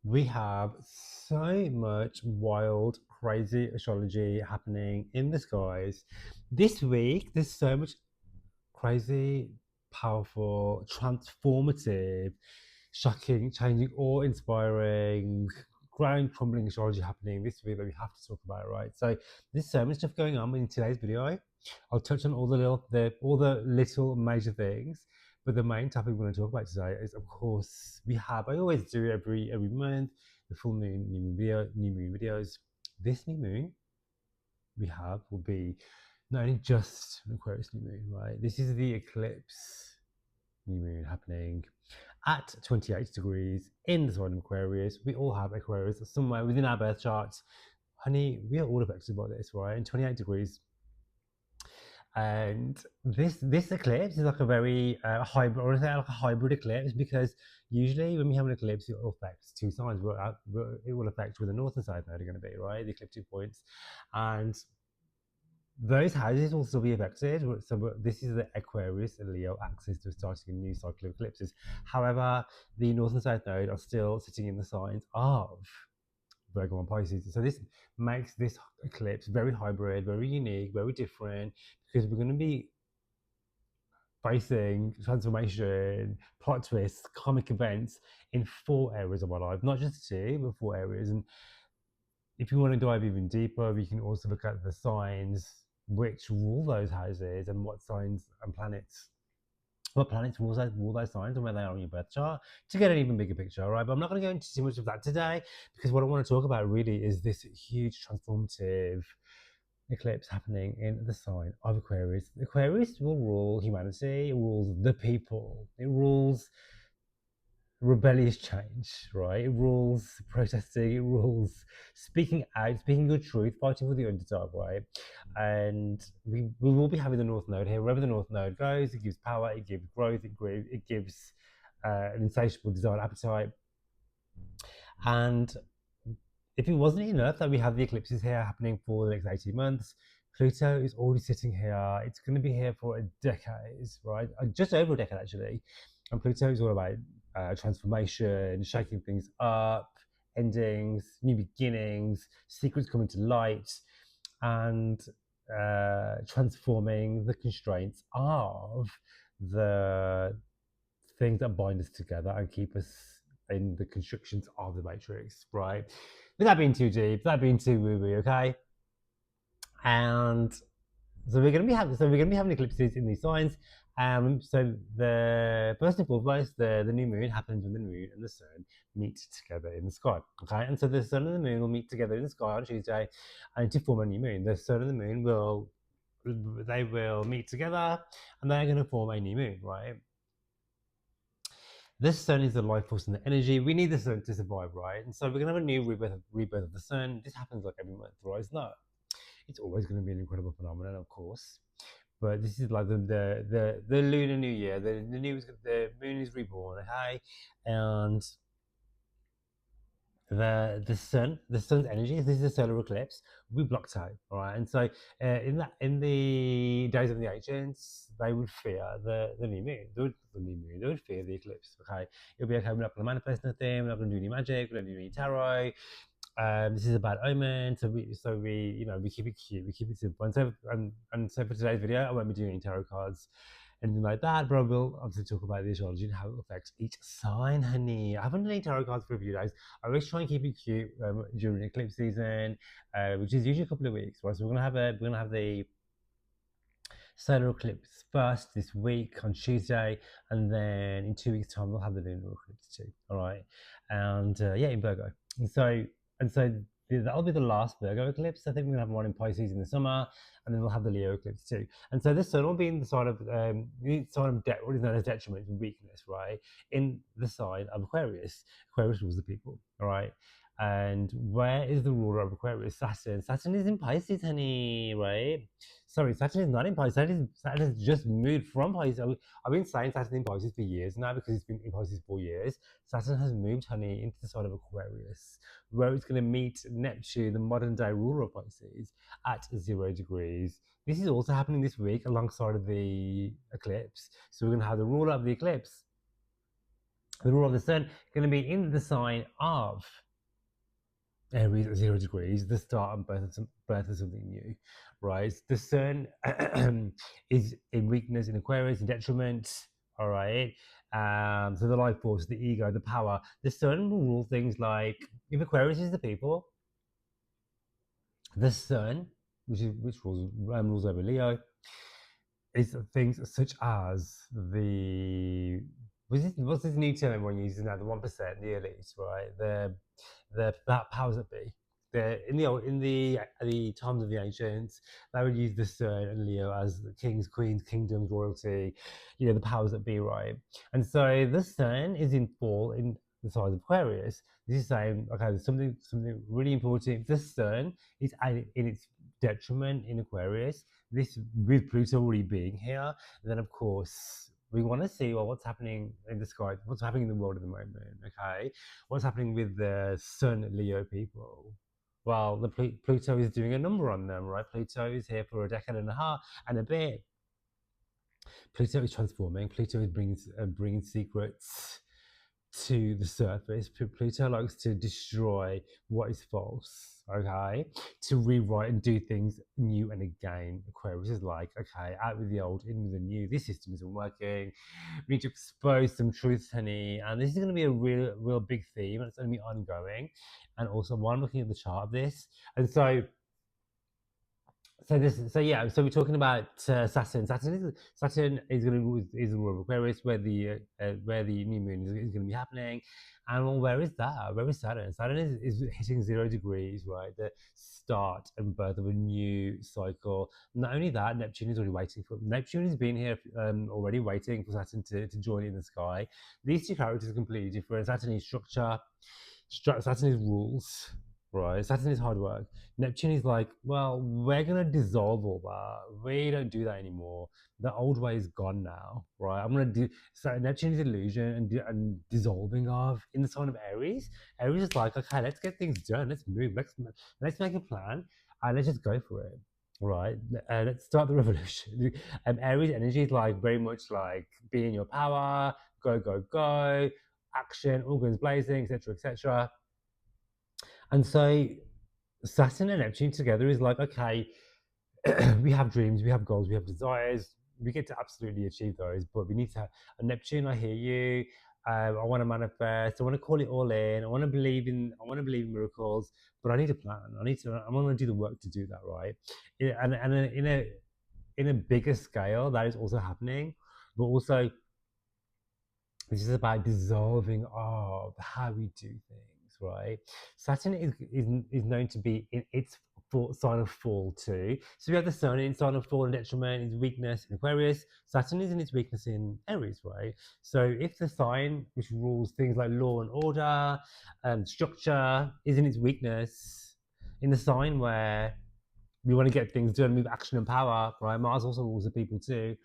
we have so much wild, crazy astrology happening in the skies. This week, there's so much crazy, powerful, transformative, shocking, changing, awe inspiring, ground crumbling astrology happening this week that we have to talk about, right? So there's so much stuff going on in today's video. I'll touch on all the little major things, but the main topic we're going to talk about today is, of course, I always do every month, the full moon, new moon videos. This new moon we have will be not only just an Aquarius new moon, right? This is the eclipse new moon happening at 28 degrees in the sign of Aquarius. We all have Aquarius somewhere within our birth charts. Honey, we are all affected by this, right? And 28 degrees. And this eclipse is like a very hybrid, or like a hybrid eclipse, because usually when we have an eclipse, it will affect two signs. It will affect where the north and south node are going to be, right? The ecliptic points, and those houses will still be affected. So this is the Aquarius and Leo axis to starting a new cycle of eclipses. However, the North and South node are still sitting in the signs of Virgo and Pisces. So this makes this eclipse very hybrid, very unique, very different, because we're going to be facing transformation, plot twists, comic events in 4 areas of our life, not just 2, but 4 areas. And if you want to dive even deeper, we can also look at the signs which rule those houses and what signs and planets rule those signs and where they are on your birth chart to get an even bigger picture, right? But I'm not going to go into too much of that today, because what I want to talk about really is this huge transformative eclipse happening in the sign of Aquarius. Aquarius will rule humanity, it rules the people, it rules rebellious change, right? It rules protesting, it rules speaking out, speaking your truth, fighting for the underdog, right? And we will be having the North Node here. Wherever the North Node goes, it gives power, it gives growth, it gives an insatiable desire, appetite. And if it wasn't enough that we have the eclipses here happening for the next 18 months, Pluto is already sitting here. It's going to be here for a decade, right? Just over a decade, actually. And Pluto is all about transformation, shaking things up, endings, new beginnings, secrets coming to light, and transforming the constraints of the things that bind us together and keep us in the constructions of the matrix, right? Without being too deep, without being too woo-woo, okay? And so we're going to be having eclipses in these signs. So the first and foremost, the new moon happens when the moon and the sun meet together in the sky. Okay, and so the sun and the moon will meet together in the sky on Tuesday, and to form a new moon. The sun and the moon will meet together, and they're going to form a new moon, right? This sun is the life force and the energy. We need the sun to survive, right? And so we're gonna have a new rebirth of the sun. This happens like every month, right? It's always going to be an incredible phenomenon, of course. But this is like the lunar new year. The moon is reborn, okay, and the sun's energy. This is a solar eclipse. We blocked out, all right. And so in the days of the ancients, they would fear the new moon. They would fear the eclipse. Okay, it'll be okay. We're not going to manifest nothing. We're not going to do any magic. We're not going to do any tarot. This is a bad omen, so we keep it cute, we keep it simple. And so for today's video, I won't be doing any tarot cards, anything like that, but I will obviously talk about the astrology and how it affects each sign, honey. I haven't done any tarot cards for a few days. I always try and keep it cute during eclipse season, which is usually a couple of weeks, right? So we're gonna have the solar eclipse first this week on Tuesday, and then in 2 weeks' time we'll have the lunar eclipse too. All right, and in Virgo. And so that'll be the last Virgo eclipse. I think we're gonna have one in Pisces in the summer, and then we'll have the Leo eclipse too. And so this sun will be in the sign of what is known as detriment and weakness, right? In the sign of Aquarius. Aquarius rules the people. All right. And where is the ruler of Aquarius? Saturn. Saturn is in Pisces, honey, right? Sorry, Saturn is not in Pisces. Saturn has just moved from Pisces. I've been saying Saturn in Pisces for years now, because it's been in Pisces 4 years. Saturn has moved, honey, into the sign of Aquarius, where it's going to meet Neptune, the modern day ruler of Pisces, at 0 degrees. This is also happening this week alongside of the eclipse. So we're going to have the ruler of the eclipse The rule of the sun going to be in the sign of Aries at 0 degrees, the start and birth of something new, right? The sun is in weakness in Aquarius, in detriment, all right? So the life force, the ego, the power. The sun will rule things like, if Aquarius is the people, the sun, which rules over Leo, is things such as what's this new term everyone uses now? The 1%, the elites, right? That powers that be. In the times of the ancients, they would use the sun and Leo as the kings, queens, kingdoms, royalty, the powers that be, right? And so the sun is in fall in the sign of Aquarius. This is saying, okay, there's something really important. If the sun is in its detriment in Aquarius, this with Pluto already being here, then of course we want to see, well, what's happening in the sky, what's happening in the world at the moment, okay? What's happening with the Sun Leo people? Well, the Pluto is doing a number on them, right? Pluto is here for a decade and a half and a bit. Pluto is transforming. Pluto is bringing secrets to the surface. Pluto likes to destroy what is false, okay? To rewrite and do things new and again. Aquarius is like, okay, out with the old, in with the new. This system isn't working. We need to expose some truths, honey. And this is going to be a real big theme, and it's going to be ongoing. And also, while I'm looking at the chart of this, and so we're talking about Saturn. Saturn is going to is the rule of Aquarius, where the new moon is going to be happening. And well, where is that? Where is Saturn? Saturn is hitting 0 degrees, right? The start and birth of a new cycle. Not only that, Neptune is already waiting for. Neptune has been here already, waiting for Saturn to join in the sky. These two characters are completely different. Saturn is structure. Saturn is rules, right? Saturn is hard work. Neptune is like, well, we're gonna dissolve all that. We don't do that anymore. The old way is gone now, right? I'm gonna do so. Neptune is illusion and dissolving of in the sign of Aries. Aries is like, okay, let's get things done. Let's move. Let's make a plan and let's just go for it. Right, let's start the revolution. Aries energy is like very much like be in your power, go, go, go, action, all guns blazing, etc., etc. And so Saturn and Neptune together is like, okay, we have dreams, we have goals, we have desires. We get to absolutely achieve those, but we need to have a Neptune. I hear you. I want to manifest. I want to call it all in. I want to believe in. I want to believe in miracles, but I need a plan. I'm going to do the work to do that, right? And in a bigger scale, that is also happening, but also this is about dissolving of how we do things, right? Saturn is known to be in its sign of fall too. So we have the sun in sign of fall and detriment, its weakness in Aquarius. Saturn is in its weakness in Aries, right? So if the sign which rules things like law and order and structure is in its weakness, in the sign where we want to get things done, move action and power, right? Mars also rules the people too.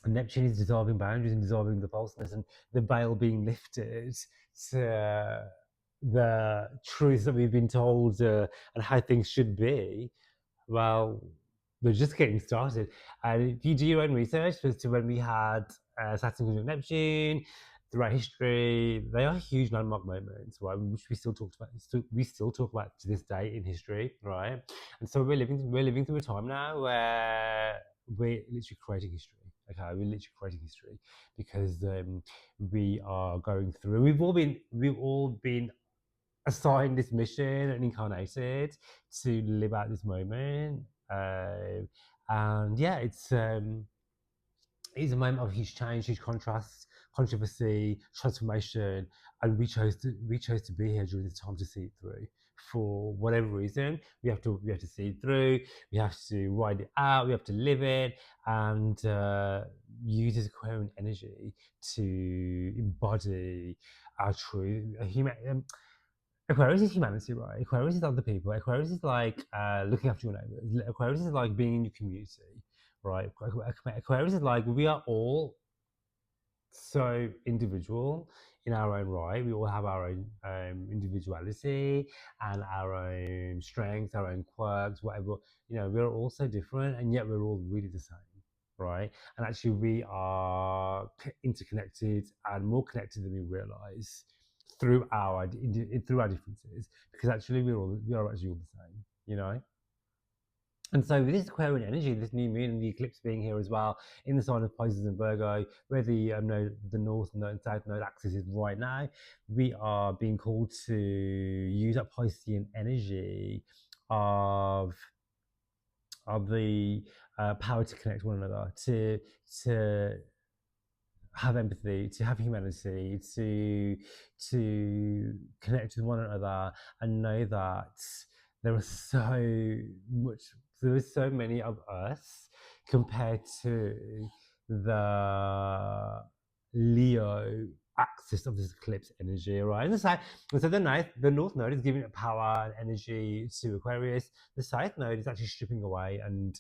Neptune is dissolving boundaries and dissolving the falseness and the veil being lifted to the truths that we've been told and how things should be. Well, we're just getting started. And if you do your own research as to when we had Saturn conjunct Neptune throughout history, they are huge landmark moments, right? Which we still talked about. We still talk about to this day in history, right? And so we're living through a time now where we're literally creating history. Okay, we're literally creating history because we are going through. We've all been assigned this mission and incarnated to live out this moment. And yeah, it's a moment of huge change, huge contrast, controversy, transformation, and we chose to be here during this time to see it through. For whatever reason, we have to see it through. We have to ride it out. We have to live it and use this Aquarian energy to embody our true human. Aquarius is humanity, right? Aquarius is other people. Aquarius is like looking after your neighbors. Aquarius is like being in your community, right? Aquarius is like we are all so individual in our own right. We all have our own individuality and our own strengths, our own quirks, whatever. We're all so different, and yet we're all really the same. right? And actually, we are interconnected and more connected than we realize through through our differences, because actually we are actually all the same, you know. And so with this Aquarian energy, this new moon and the eclipse being here as well in the sign of Pisces and Virgo, where the north node and south node axis is right now, we are being called to use that Piscean energy of the power to connect one another, to have empathy, to have humanity, to connect with one another, and know that there are so much, there are so many of us compared to the Leo axis of this eclipse energy, right? And so the north node is giving it power and energy to Aquarius. The south node is actually stripping away, and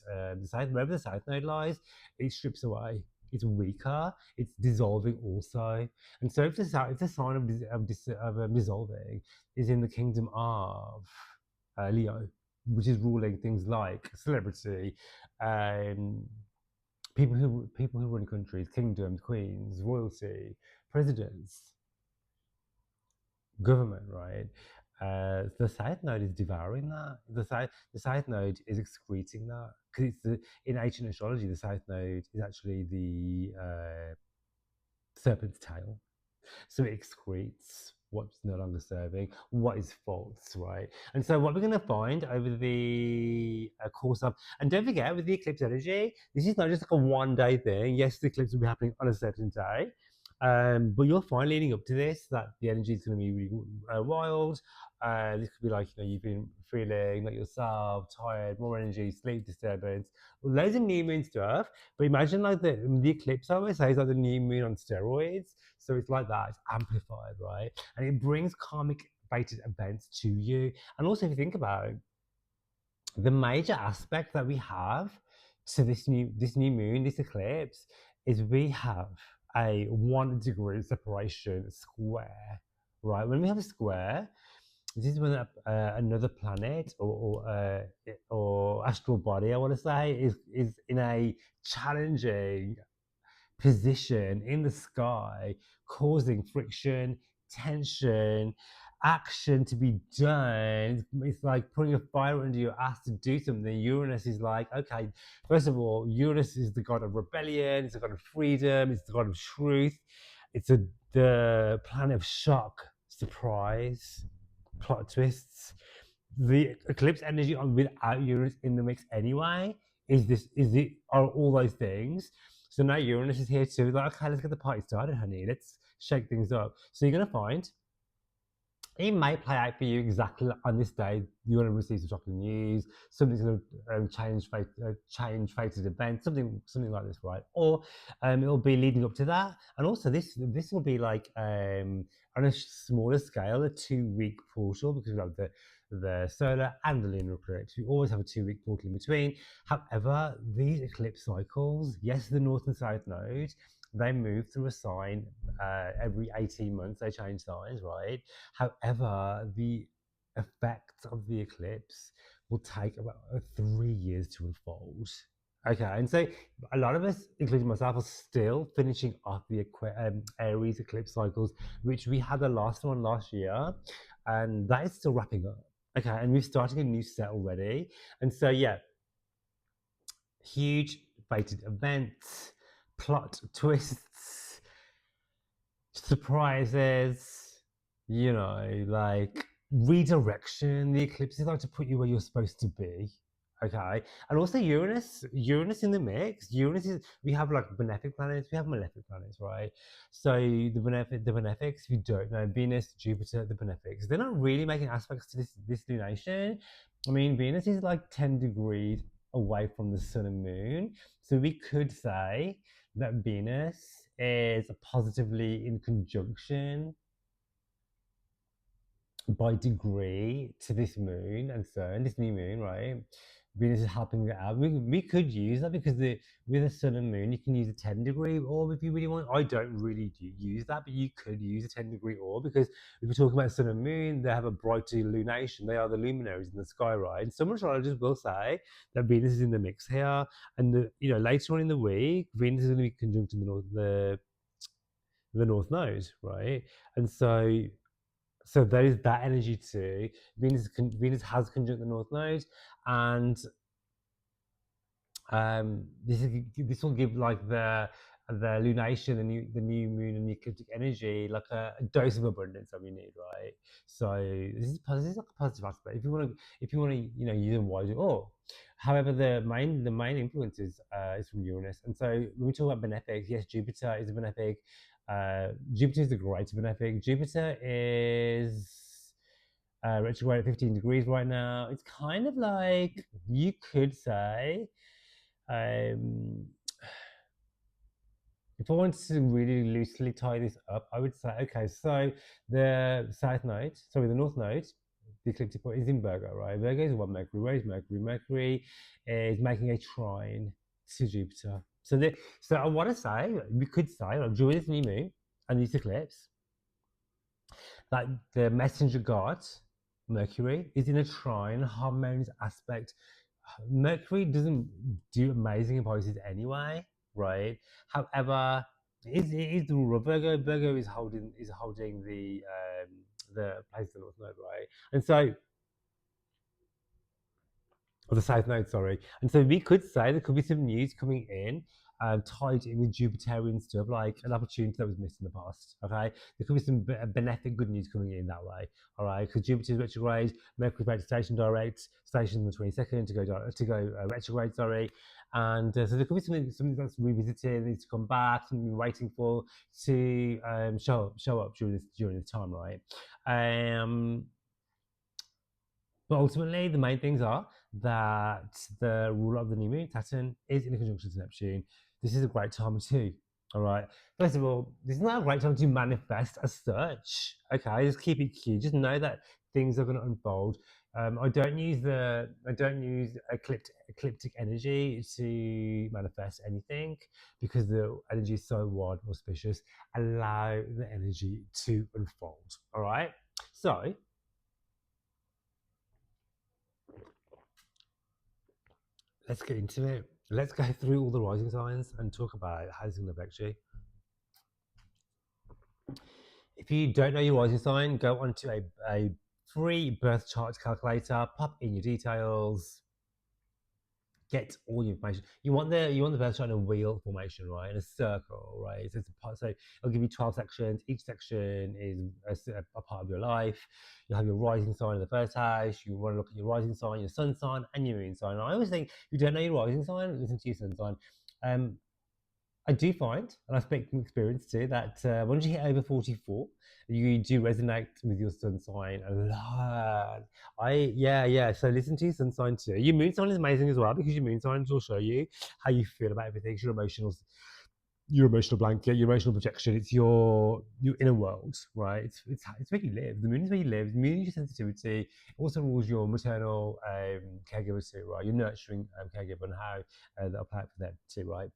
wherever the south node lies, it strips away. It's weaker. It's dissolving also. And so if the sign of dissolving is in the kingdom of Leo, which is ruling things like celebrity, um, people who run countries, kingdoms, queens, royalty, presidents, government, right? The south node is devouring that. The south node is excreting that, because in ancient astrology, the south node is actually the serpent's tail. So it excretes what's no longer serving, what is false, right? And so what we're going to find over the course of, and don't forget with the eclipse energy, this is not just like a 1 day thing. Yes, the eclipse will be happening on a certain day, but you'll find leading up to this that the energy is going to be really wild. This could be like, you've been feeling like yourself, tired, more energy, sleep disturbance, loads of new moon stuff. But imagine like the eclipse, I always say, is like the new moon on steroids. So it's like that, it's amplified, right? And it brings karmic fated events to you. And also, if you think about it, the major aspect that we have to this new moon, this eclipse, is we have a 1 degree separation square, right? When we have a square, this is when another planet or astral body, I want to say, is in a challenging position in the sky, causing friction, tension, action to be done. It's like putting a fire under your ass to do something. Uranus is like, okay, first of all, Uranus is the god of rebellion, it's the god of freedom, it's the god of truth, it's the planet of shock, surprise, plot twists. The eclipse energy on without Uranus in the mix anyway are all those things. So now Uranus is here too. Like, okay, let's get the party started, honey. Let's shake things up. So you're gonna find it may play out for you exactly on this day. You're going to receive some shocking news. Something's going to change fated events, something like this, right? Or it'll be leading up to that. And also, this will be like on a smaller scale, a 2-week portal, because we have the solar and the lunar eclipse. We always have a 2-week portal in between. However, these eclipse cycles, yes, the north and south node, they move through a sign every 18 months. They change signs, right? However, the effects of the eclipse will take about 3 years to unfold. Okay, and so a lot of us, including myself, are still finishing off the Aries eclipse cycles, which we had the last one last year, and that is still wrapping up. Okay, and we're starting a new set already. And so, yeah, huge fated events, plot twists, surprises, like redirection. The eclipses like to put you where you're supposed to be. Okay. And also Uranus in the mix. We have like benefic planets, we have malefic planets, right? So the benefics, if you don't know, Venus, Jupiter, the benefics, they're not really making aspects to this lunation. I mean, Venus is like 10 degrees away from the sun and moon. So we could say that Venus is positively in conjunction by degree to this moon and sun, this new moon, right? Venus is helping it out. We could use that because with the sun and moon, you can use a 10-degree orb if you really want. I don't really use that, but you could use a 10-degree orb because if we're talking about sun and moon, they have a brighter lunation. They are the luminaries in the sky, right? And some astrologers will say that Venus is in the mix here, and later on in the week, Venus is going to be conjunct in the North Node, right? And so there is that energy too. Venus has conjunct the North Node, and this will give like the lunation, the new moon, and the ecliptic energy like a dose of abundance that we need, right? So this is like a positive aspect. If you want to use them wisely. Or, however, the main influence is from Uranus, and so when we talk about benefics, yes, Jupiter is a benefic. Jupiter is a great benefic. Jupiter is retrograde at 15 degrees right now. It's kind of like you could say, um, if I wanted to really loosely tie this up, I would say, okay, so the North Node, the ecliptic point is in Virgo, right? Virgo is what Mercury. Where is Mercury? Mercury is making a trine to Jupiter. So I want to say, we could say, like, during this new moon and this eclipse, that the messenger god, Mercury, is in a trine, harmonious aspect. Mercury doesn't do amazing in Pisces anyway, right? However, it is the ruler of Virgo. Virgo is holding the place of the North Node, right? And so, or the South Node, sorry. And so we could say there could be some news coming in, tied in with Jupiterian stuff, like an opportunity that was missed in the past. Okay, there could be some benefic good news coming in that way. All right, because Jupiter's retrograde, Mercury's back to station direct, station on the 22nd to go retrograde. Sorry, and so there could be something that's revisited, needs to come back, something we're waiting for to show up during this time, right? But ultimately, the main things are that the ruler of the new moon, Saturn, is in a conjunction to Neptune. This is a great time too. All right. First of all, this is not a great time to manifest as such. Okay, just keep it cute. Just know that things are going to unfold. I don't use ecliptic energy to manifest anything because the energy is so wide and auspicious. Allow the energy to unfold. All right. So let's get into it. Let's go through all the rising signs and talk about how it's going to affect you. If you don't know your rising sign, go onto a free birth chart calculator, pop in your details, get all your information. You want the birth chart in a wheel formation, right? In a circle, right? So it'll give you 12 sections. Each section is a part of your life. You'll have your rising sign in the first house. You want to look at your rising sign, your sun sign, and your moon sign. And I always think, if you don't know your rising sign, listen to your sun sign. I do find, and I speak from experience too, that once you hit over 44, you do resonate with your sun sign a lot. Yeah. So listen to your sun sign too. Your moon sign is amazing as well because your moon signs will show you how you feel about everything. It's your emotional blanket, your emotional projection. It's your inner world, right? It's where you live. The moon is where you live. The moon is your sensitivity. It also rules your maternal caregiver too, right? Your nurturing caregiver and how that'll play out for them too, right?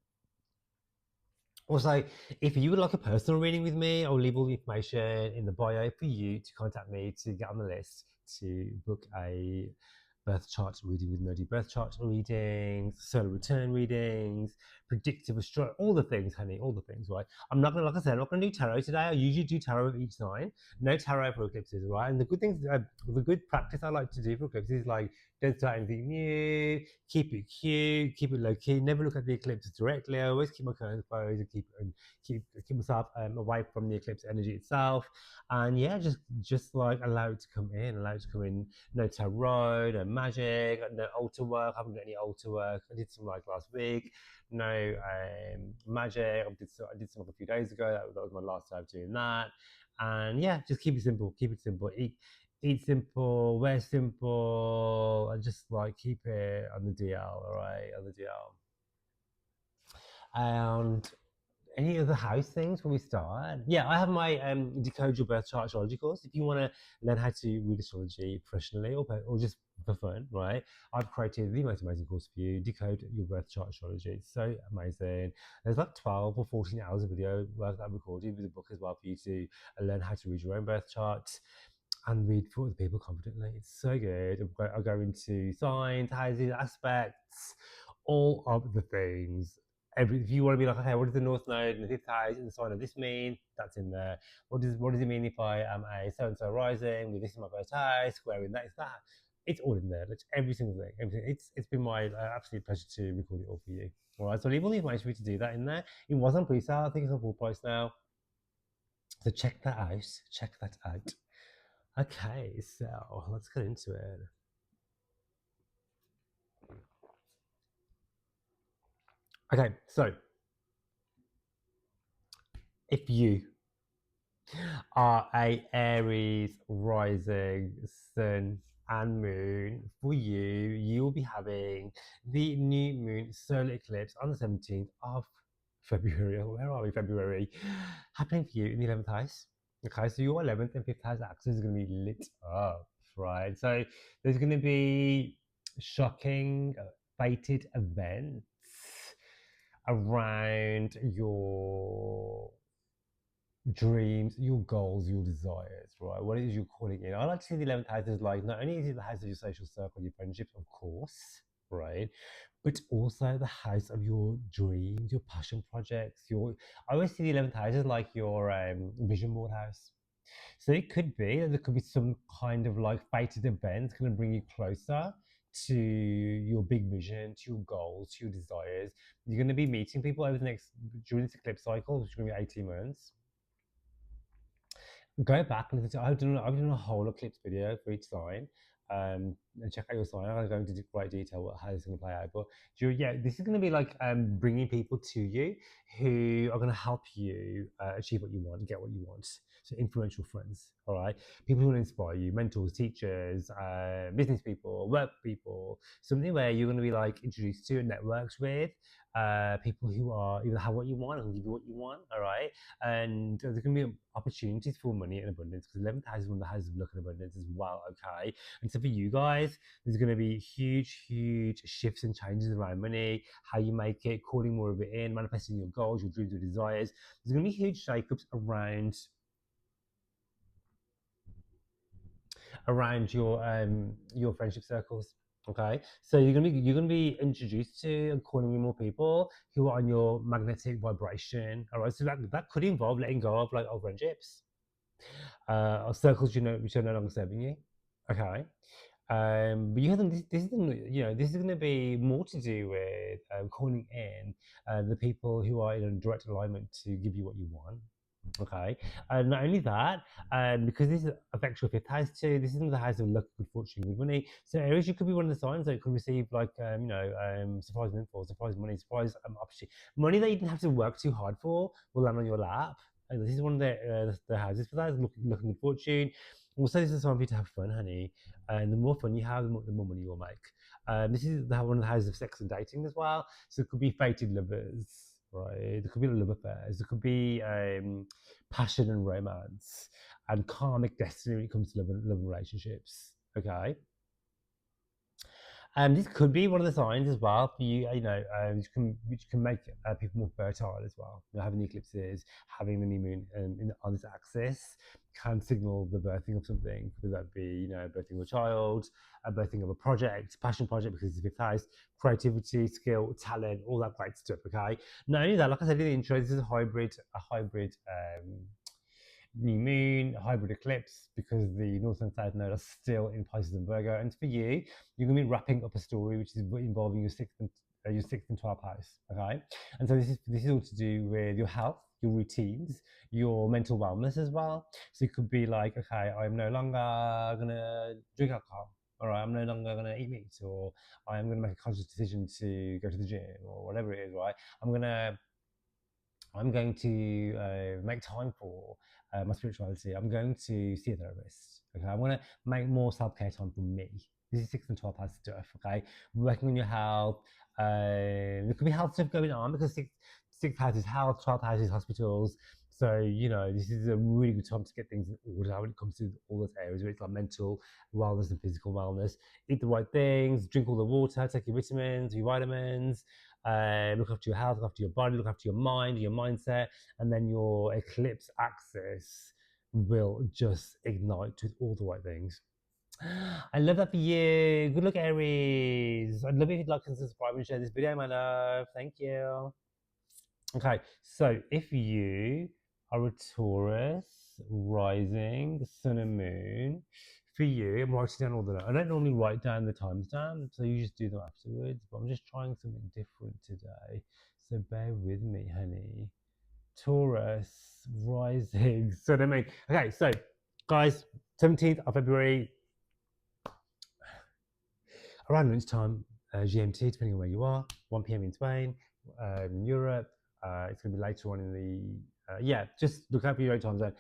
Also, if you would like a personal reading with me, I'll leave all the information in the bio for you to contact me to get on the list to book a birth chart reading with me. I do birth chart readings, solar return readings, predictive astrology, all the things, honey, all the things, right? Like I said, I'm not gonna do tarot today. I usually do tarot of each sign. No tarot for eclipses, right? And the good practice I like to do for eclipses is like, don't start anything new, keep it cute, keep it low key, never look at the eclipse directly. I always keep my curtains closed and keep myself away from the eclipse energy itself. And yeah, just like allow it to come in, no tarot, no magic, no altar work. I haven't done any altar work. I did some like last week. No magic. I did some like a few days ago. That was my last time doing that. And yeah, just keep it simple. Keep it simple. Eat simple, wear simple, and just like keep it on the DL, all right, on the DL. And Any other house things before we start? Yeah, I have my Decode Your Birth Chart Astrology course. If you want to learn how to read astrology professionally or just for fun, right? I've created the most amazing course for you, Decode Your Birth Chart Astrology. It's so amazing. There's like 12 or 14 hours of video work that I've recorded with a book as well for you to learn how to read your own birth chart and read for other people confidently. It's so good. I go into signs, houses, aspects, all of the things. If you want to be like, okay, what does the North Node and the fifth house and the sign of this mean? That's in there. What does it mean if I am a so and so rising with this in my first house, squaring that is that? It's all in there. It's every single thing. Everything. It's been my absolute pleasure to record it all for you. All right, so I'll leave all the information for you to do that in there. It was on pre-sale. I think it's on full price now. So check that out. Check that out. Okay, so let's get into it. Okay, so if you are a Aries rising sun and moon, for you will be having the new moon solar eclipse on the 17th of February. Where are we? February, happening for you in the 11th house. Okay, so your 11th and 5th house axis is going to be lit up, right? So there's going to be shocking, fated events around your dreams, your goals, your desires, right? What it is you're calling in. I like to see the 11th house as like, not only is it the house of your social circle, your friendships, of course, right? But also the house of your dreams, your passion projects, I always see the 11th house as like your vision board house. So it could be that there could be some kind of like fated event going to bring you closer to your big vision, to your goals, to your desires. You're going to be meeting people over the next, during this eclipse cycle, which is going to be 18 months. Go back and listen to, I've done a whole eclipse video for each sign. And check out your sign. I'm going to go into great detail how this is going to play out. But yeah, this is going to be like bringing people to you who are going to help you achieve what you want, get what you want. So influential friends, all right? People who want to inspire you, mentors, teachers, business people, work people, something where you're going to be like introduced to and networks with people who are either have what you want and give you what you want, all right? And there's going to be opportunities for money and abundance because 11th house is one of the houses of luck and abundance as well, okay? And so for you guys, there's going to be huge shifts and changes around money, how you make it, calling more of it in, manifesting your goals, your dreams, your desires. There's going to be huge shakeups around your friendship circles. Okay, so you're gonna be introduced to and calling in more people who are on your magnetic vibration. All right, so that could involve letting go of like old friendships, or circles which are no longer serving you. Okay, but you have them. This is this is going to be more to do with calling in the people who are in direct alignment to give you what you want. Okay, and not only that, because this affects your fifth house too. This isn't the house of luck, good fortune, good money. So Aries, you could be one of the signs that could receive like surprise info, surprise money, surprise opportunity, money that you didn't have to work too hard for will land on your lap. And this is one of the houses for that. Luck and good fortune. Also, this is time for you to have fun, honey. And the more fun you have, the more money you'll make. This is one of the houses of sex and dating as well. So it could be fated lovers, right? There could be love affairs. There could be passion and romance and karmic destiny when it comes to love and relationships. Okay. This could be one of the signs as well for you, which can make people more fertile as well. Having the eclipses, having the new moon on this axis can signal the birthing of something, whether that be, birthing of a child, a birthing of a project, passion project because it's a fifth house, creativity, skill, talent, all that great stuff. Okay. Not only that, like I said in the intro, this is a hybrid new moon, hybrid eclipse, because the North and South Node are still in Pisces and Virgo. And for you, you're going to be wrapping up a story which is involving your sixth and 12th house. Okay, and so this is all to do with your health, your routines, your mental wellness as well. So it could be like, okay, I'm no longer gonna drink alcohol. All right, I'm no longer gonna eat meat, or I'm gonna make a conscious decision to go to the gym, or whatever it is. Right, I'm going to make time for my spirituality. I'm going to see a therapist. Okay, I want to make more self-care time for me. This is 6 and 12 house stuff. Okay, working on your health. There could be health stuff going on because sixth house is health, 12th house is hospitals. So, you know, this is a really good time to get things in order when it comes to all those areas where it's like mental wellness and physical wellness. Eat the right things, drink all the water, take your vitamins, your vitamins, look after your health, look after your body, look after your mind, your mindset, and then your eclipse axis will just ignite with all the right things. I love that for you. Good luck, Aries. I'd love it if you'd like to subscribe and share this video, my love. Thank you. Okay, so if you are a Taurus, rising, sun and moon, for you, I'm writing down all the notes. I don't normally write down the times down, so you just do them afterwards, but I'm just trying something different today. So bear with me, honey. Taurus, rising, sun and moon. Okay, so guys, 17th of February, around lunchtime, GMT, depending on where you are, 1 p.m. in Spain, Europe. It's going to be later on in the, yeah, just look up your own time zone.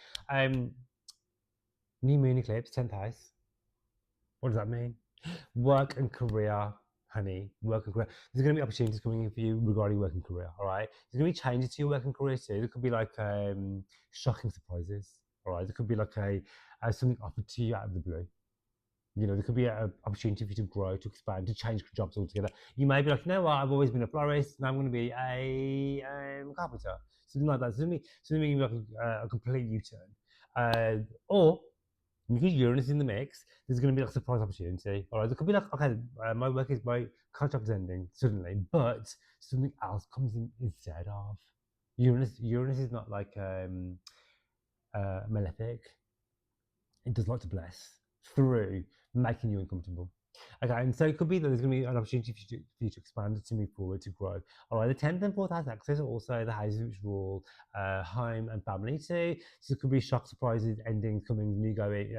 New moon eclipse, 10th house. What does that mean? Work and career, honey. Work and career. There's going to be opportunities coming in for you regarding work and career, all right? There's going to be changes to your work and career too. There could be like shocking surprises, all right? There could be like something offered to you out of the blue. You know, there could be an opportunity for you to grow, to expand, to change jobs altogether. You may be like, you know what, I've always been a florist, now I'm going to be a carpenter. Something like that. Something like a complete U-turn. Or, because Uranus is in the mix, there's going to be like a surprise opportunity. All right, there could be like, okay, my contract is ending suddenly, but something else comes in instead of. Uranus is not like malefic. It does like to bless through making you uncomfortable. Okay, and so it could be that there's going to be an opportunity for you to expand, to move forward, to grow. All right, the 10th and 4th house axis are also the houses which rule home and family too. So it could be shock, surprises, endings, comings, new going,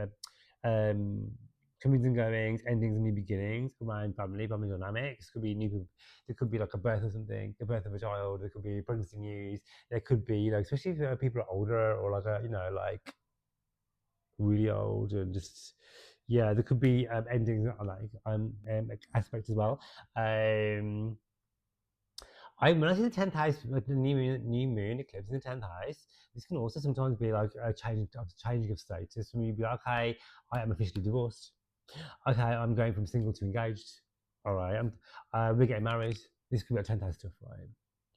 comings and goings, endings and new beginnings around family dynamics. Could be new people. There could be like a birth of something, the birth of a child. There could be pregnancy news. There could be, you know, especially if people are older or like a, you know, like really old and just yeah, there could be endings like aspect as well. When I see the 10th house, like the new moon eclipse in the 10th house, this can also sometimes be like a changing of status. For me, be like, okay, I am officially divorced. Okay, I'm going from single to engaged. All right, we're getting married. This could be a 10th house stuff, right?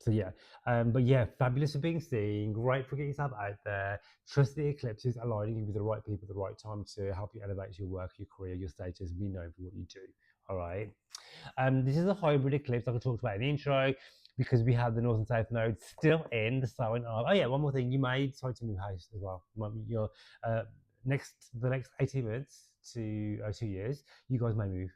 So yeah, but yeah, fabulous for being seen. Great for getting yourself out there. Trust the eclipses aligning you with the right people at the right time to help you elevate your work, your career, your status, be known for what you do. All right. This is a hybrid eclipse, like I talked about in the intro, because we have the north and south nodes still in the sign of. Oh yeah, one more thing. You may decide to move house as well. Your the next 18 months to 2 years, you guys may move.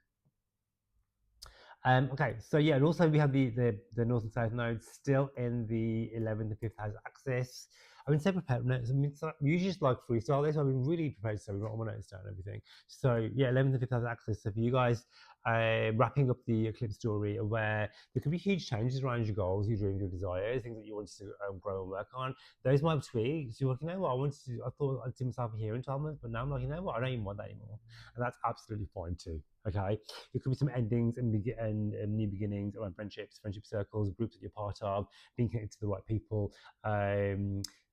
Okay, so yeah, and also we have the north and south nodes still in the 11th and 5th house axis. I've been so prepared. I mean, we usually just like freestyle this. I've been really prepared, so we've got all my notes down and everything. So yeah, 11th and 5th house axis. So for you guys, wrapping up the eclipse story, where there could be huge changes around your goals, your dreams, your desires, things that you want to grow and work on. Those might tweak. So you're like, you know what, I thought I'd see myself here in 12 months, but now I'm like, you know what, I don't even want that anymore, and that's absolutely fine too. Okay, there could be some endings and new beginnings around friendships, friendship circles, groups that you're part of, being connected to the right people.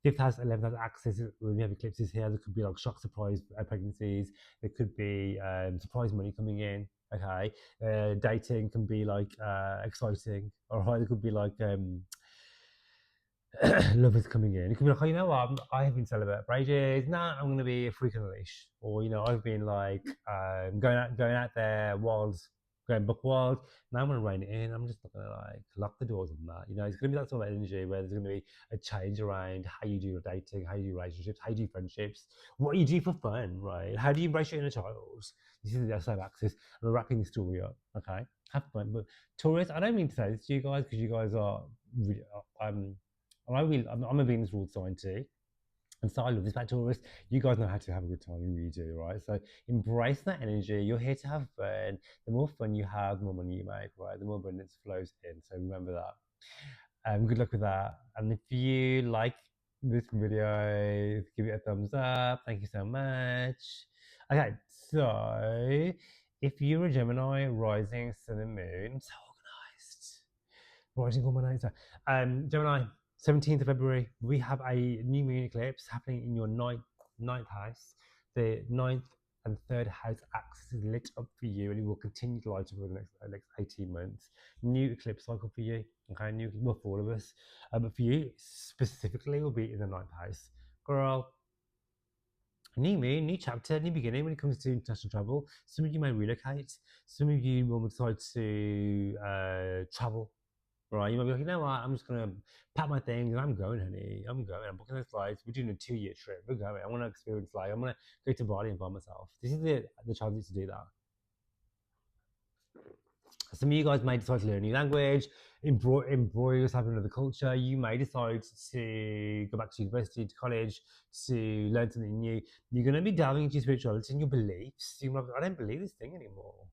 5th house, 11th house axis, when we have eclipses here, there could be like shock, surprise pregnancies. There could be surprise money coming in. Okay, dating can be like exciting. All right, there could be like lovers coming in. It could be like, oh, you know what? I have been celibate for ages. Nah, I'm going to be a freak on a leash. Or, you know, I've been like going out there wild, going book wild. Now I'm going to rein it in. I'm just not going to like lock the doors on that. You know, it's going to be that sort of energy where there's going to be a change around how you do your dating, how you do relationships, how you do friendships, what you do for fun, right? How do you embrace your inner child? This is the same axis. And we're wrapping the story up, okay? Have fun. But Taurus, I don't mean to say this to you guys because you guys are really, I'm a Venus ruled sign too. And so I love this about Taurus. You guys know how to have a good time, you really do, right? So embrace that energy. You're here to have fun. The more fun you have, the more money you make, right? The more abundance flows in. So remember that. Good luck with that. And if you like this video, give it a thumbs up. Thank you so much. Okay, so if you're a Gemini, rising, sun, and moon, I'm so organized. Rising all my names. Gemini. 17th of February, we have a new moon eclipse happening in your ninth house. The ninth and third house axis is lit up for you, and it will continue to light up for the next 18 months. New eclipse cycle for you, okay? New, well, for all of us, but for you specifically, will be in the ninth house. Girl, new moon, new chapter, new beginning when it comes to international travel. Some of you may relocate. Some of you will decide to travel. Right, you might be like, you know what, I'm just gonna pack my things and I'm going, honey. I'm going. I'm booking those flights. We're doing a 2-year trip. We're going. I want to experience life. I'm gonna go to Bali and by myself. This is the chance to do that. Some of you guys may decide to learn a new language, embroider yourself in another culture. You may decide to go back to university, to college, to learn something new. You're going to be delving into your spirituality and your beliefs. You're like, I don't believe this thing anymore.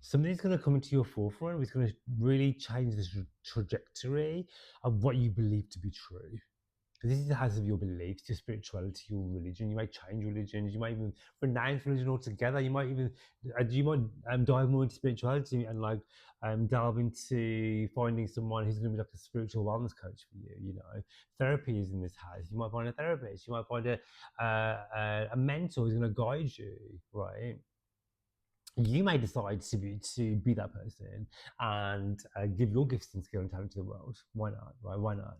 Something's going to come into your forefront. It's going to really change the trajectory of what you believe to be true. This is the house of your beliefs, your spirituality, your religion. You might change religions. You might even renounce religion altogether. You might even dive more into spirituality and delve into finding someone who's going to be like a spiritual wellness coach for you. You know, therapy is in this house. You might find a therapist. You might find a mentor who's going to guide you, right? You may decide to be that person and give your gifts and skill and talent to the world. Why not? Right? Why not?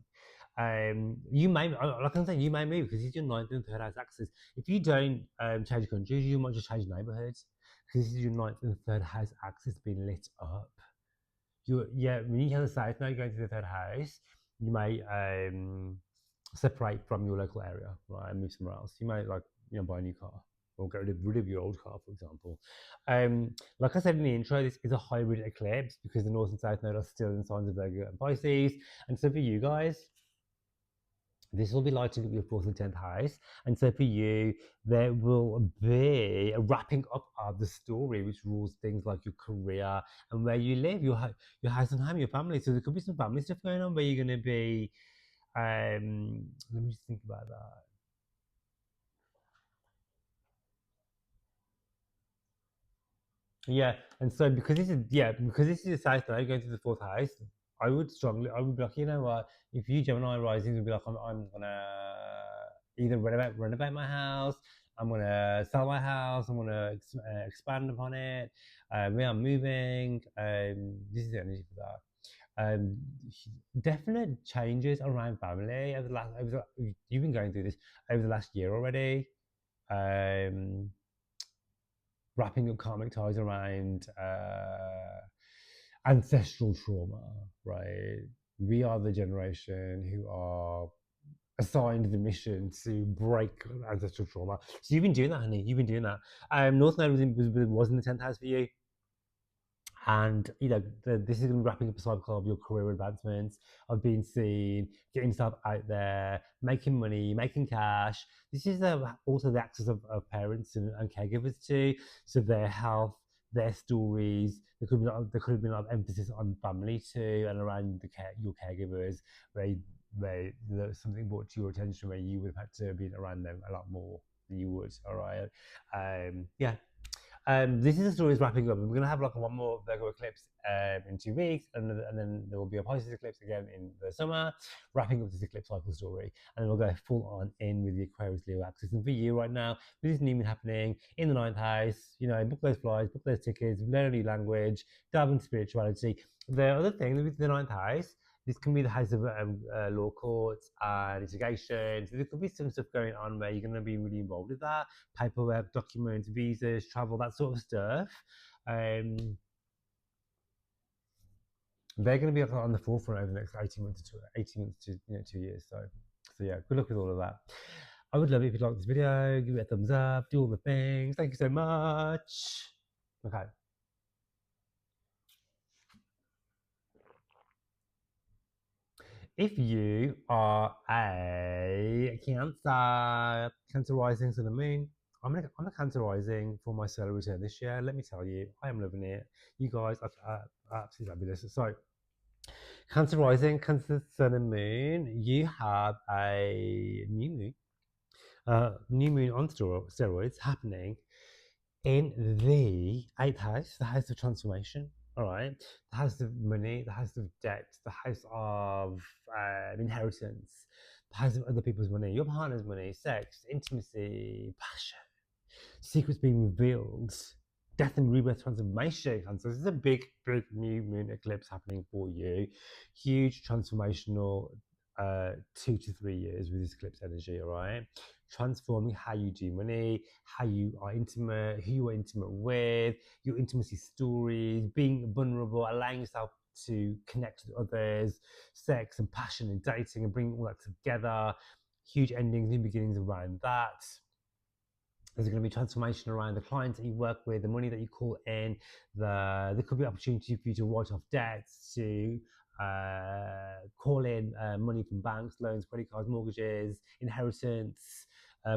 You may, like I'm saying, you may move because it's your ninth and third house axis. If you don't change countries, you might just change neighborhoods because this is your ninth and third house axis being lit up. When you have the south now, you're going to the third house. You may separate from your local area, right, and move somewhere else. You may buy a new car or get rid of your old car, for example. Like I said in the intro, this is a hybrid eclipse because the north and south node are still in signs of Virgo and Pisces. And so for you guys, this will be lighting up your fourth and 10th house. And so for you, there will be a wrapping up of the story, which rules things like your career and where you live, your house and home, your family. So there could be some family stuff going on where you're going to be, let me just think about that. Yeah, and so because this is the south node going to the fourth house, I would be like, you know what, if you Gemini rising would be like, I'm gonna either renovate my house, I'm gonna sell my house, I'm gonna expand upon it, I'm moving. This is the energy for that. Definite changes around family you've been going through this over the last year already. Wrapping up karmic ties around ancestral trauma, right? We are the generation who are assigned the mission to break ancestral trauma. So you've been doing that, honey. You've been doing that. North Node was in the 10th house for you. And this is going to be wrapping up a cycle of your career advancements, of being seen, getting stuff out there, making money, making cash. This is also the axis of parents and caregivers too. So their health, their stories. There could have been a lot of emphasis on family too, and around your caregivers, where something brought to your attention where you would have had to have been around them a lot more than you would. All right. Yeah. This is the stories wrapping up. We're going to have one more Virgo eclipse in 2 weeks, and then there will be a Pisces eclipse again in the summer, wrapping up this eclipse cycle story. And then we'll go full on in with the Aquarius Leo axis. And for you right now, with this new moon happening in the ninth house, book those flights, book those tickets, learn a new language, dive into spirituality. The other thing with the ninth house, this can be the house of law courts and litigation. So there could be some stuff going on where you're going to be really involved with that, paperwork, documents, visas, travel, that sort of stuff. They're going to be on the forefront over the next 18 months to 2 years. So yeah, good luck with all of that. I would love it if you liked this video, give it a thumbs up, do all the things. Thank you so much. Okay. If you are a Cancer rising to the moon, I'm a Cancer rising for my solar return this year. Let me tell you, I am loving it. You guys are absolutely fabulous. So, Cancer rising, Cancer sun and moon, you have a new moon on steroids happening in the 8th house, the house of transformation. All right, the house of money, the house of debt, the house of inheritance, the house of other people's money, your partner's money, sex, intimacy, passion, secrets being revealed, death and rebirth transformation. And so this is a big, big new moon eclipse happening for you. Huge transformational 2 to 3 years with this eclipse energy, all right? Transforming how you do money, how you are intimate, who you are intimate with, your intimacy stories, being vulnerable, allowing yourself to connect with others, sex and passion and dating and bringing all that together. Huge endings, new beginnings around that. There's going to be transformation around the clients that you work with, the money that you call in. There could be opportunity for you to write off debts, to call in money from banks, loans, credit cards, mortgages, inheritance,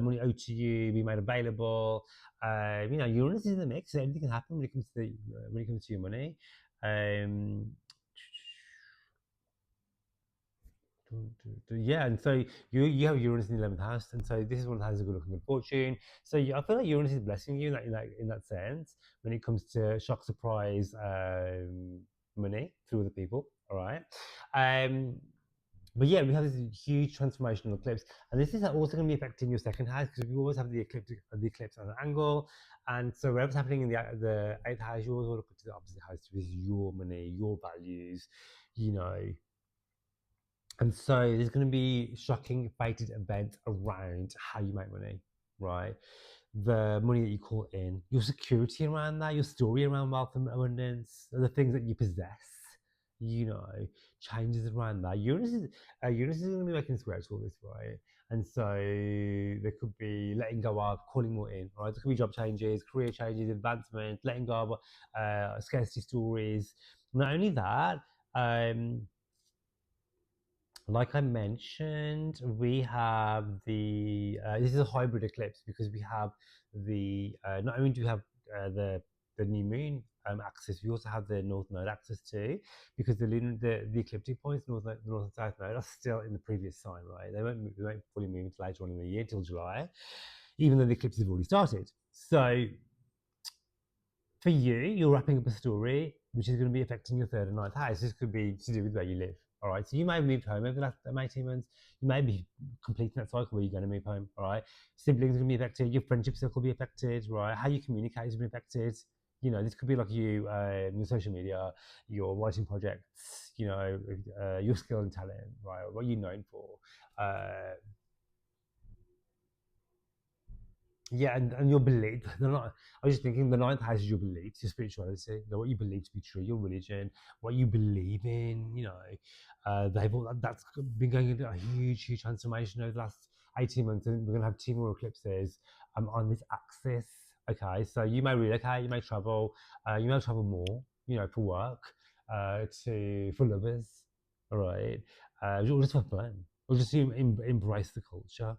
money owed to you, be made available. Uranus is in the mix. So anything can happen when it comes to your money. Yeah, and so you have Uranus in the 11th house, and so this is one that has a good luck and good fortune. So I feel like Uranus is blessing you in that sense when it comes to shock, surprise, money through other people. All right, but yeah, we have this huge transformational eclipse, and this is also going to be affecting your second house because we always have the eclipse at an angle, and so whatever's happening in the 8th house, you always want to look to the opposite house, which is your money, your values, you know. And so there's going to be shocking, fated events around how you make money, right? The money that you call in, your security around that, your story around wealth and abundance, the things that you possess, changes around that. Uranus is going to be making square to all this, right? And so there could be letting go of, calling more in, right? There could be job changes, career changes, advancement, letting go of scarcity stories. Not only that, like I mentioned, we have this is a hybrid eclipse because we have not only do we have the new moon axis, we also have the north node axis too, because the ecliptic points, the north and south node, are still in the previous sign, right? They won't fully move until later on in the year, till July, even though the eclipse have already started. So for you, you're wrapping up a story which is going to be affecting your third and ninth house. This could be to do with where you live. All right. So you may have moved home over the last 18 months. You may be completing that cycle where you're going to move home. All right. Siblings are going to be affected. Your friendship circle will be affected. Right. How you communicate is going to be affected. This could be like your social media, your writing projects, your skill and talent, right? What you're known for. Yeah, and your belief. I was just thinking the ninth house is your beliefs, your spirituality, what you believe to be true, your religion, what you believe in. That's been going into a huge, huge transformation over the last 18 months, and we're going to have 2 more eclipses on this axis. Okay, so you may relocate, you may travel more, for work, for lovers, all right, or just for fun, or just to embrace the culture,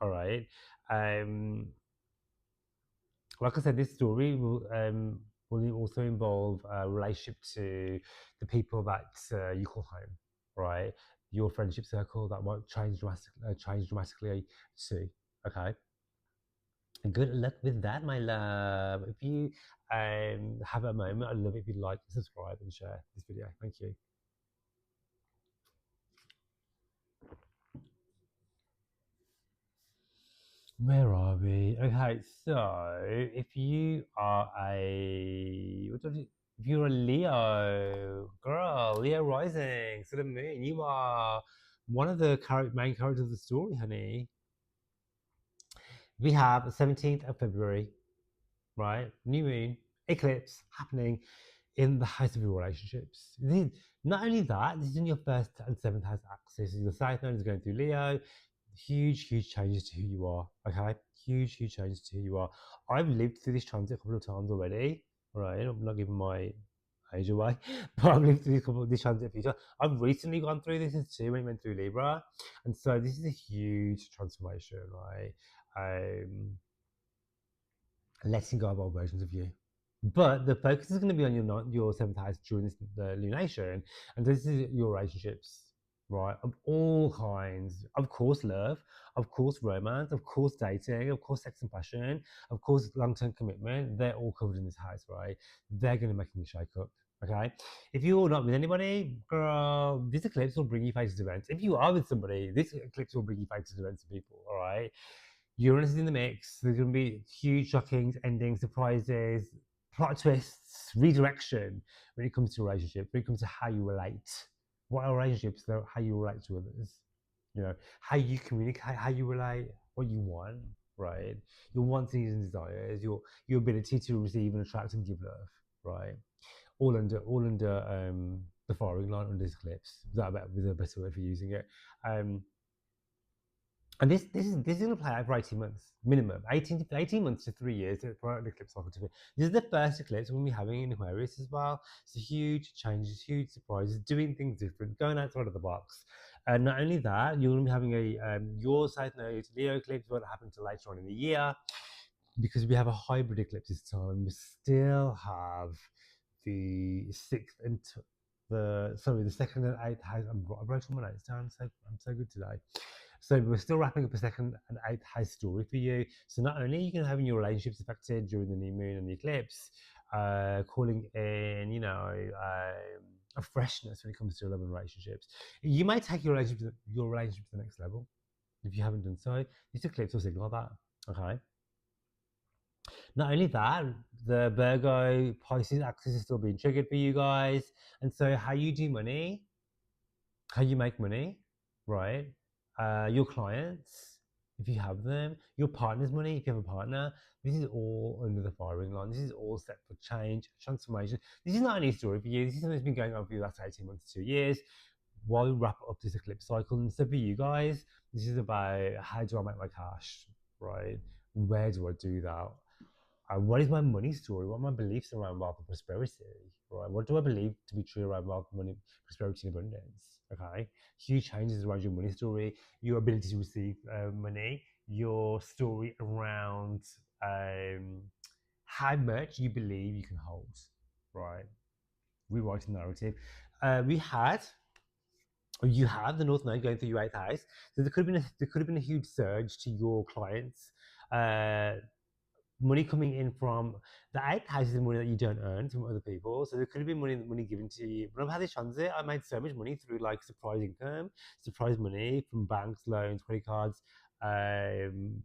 all right. Um, like I said, this story will also involve a relationship to the people that you call home, right? Your friendship circle that might change dramatically too. Okay. And good luck with that, my love. If you have a moment, I'd love it if you like, subscribe, and share this video. Thank you. Where are we? Okay, so if you are if you're a Leo girl, Leo rising, so the moon, you are one of the main characters of the story, honey. We have the 17th of February, right? New moon, eclipse happening in the house of your relationships. Not only that, this is in your first and seventh house axis. Your south node is going through Leo. Huge, huge changes to who you are. Okay, huge, huge changes to who you are. I've lived through this transit a couple of times already. Right, I'm not giving my age away, but I've lived through this transit a few times. I've recently gone through this too when it went through Libra, and so this is a huge transformation, right? Letting go of old versions of you. But the focus is going to be on your seventh house during the lunation, and this is your relationships, right? Of all kinds, of course, love, of course, romance, of course, dating, of course, sex and passion, of course, long-term commitment. They're all covered in this house, right? They're going to make me shake up. Okay, if you're not with anybody, girl, this eclipse will bring you face to events. If you are with somebody, this eclipse will bring you face to events to people. All right, Uranus is in the mix. There's going to be huge shockings, endings, surprises, plot twists, redirection when it comes to relationships. When it comes to how you relate, what are relationships? Though how you relate to others. You know, how you communicate, how you relate, what you want. Right, your wants, needs, and desires. Your ability to receive and attract and give love. Right, all under the firing line under this eclipse. Is that was a better word for using it? Um, and this is going to play out for 18 months minimum, 18 months to 3 years for an eclipse cycle to be. This is the first eclipse we'll be having in Aquarius as well. It's a huge changes, huge surprises, doing things different, going outside of the box. And not only that, you're going to be having your South Node Leo eclipse won't happen until later on in the year because we have a hybrid eclipse this time. We still have the sixth and the second and eighth house. I wrote all my notes down. I'm so good today. So we're still wrapping up the second and eighth house story for you. So not only are you going to have your relationships affected during the new moon and the eclipse, calling in, a freshness when it comes to love and relationships. You may take your relationship to the next level if you haven't done so. This eclipse will signal that. Okay. Not only that, the Virgo Pisces axis is still being triggered for you guys. And so, how you do money, how you make money, right? Your clients, if you have them, your partner's money, if you have a partner, this is all under the firing line. This is all set for change, transformation. This is not only a story for you, this is something that's been going on for you the last 18 months to 2 years while we wrap up this eclipse cycle. And so, for you guys, this is about how do I make my cash, right? Where do I do that? What is my money story? What are my beliefs around wealth and prosperity? Right? What do I believe to be true around wealth, money, prosperity, and abundance? Okay, huge changes around your money story, your ability to receive money, your story around how much you believe you can hold. Right, rewriting narrative. We had you have the North Node going through your eighth house, so there could have been a huge surge to your clients. Uh, Money coming in from the eighth house is money that you don't earn from other people. So there could have been money given to you. When I've had this transit, I made so much money through like surprise income, surprise money from banks, loans, credit cards,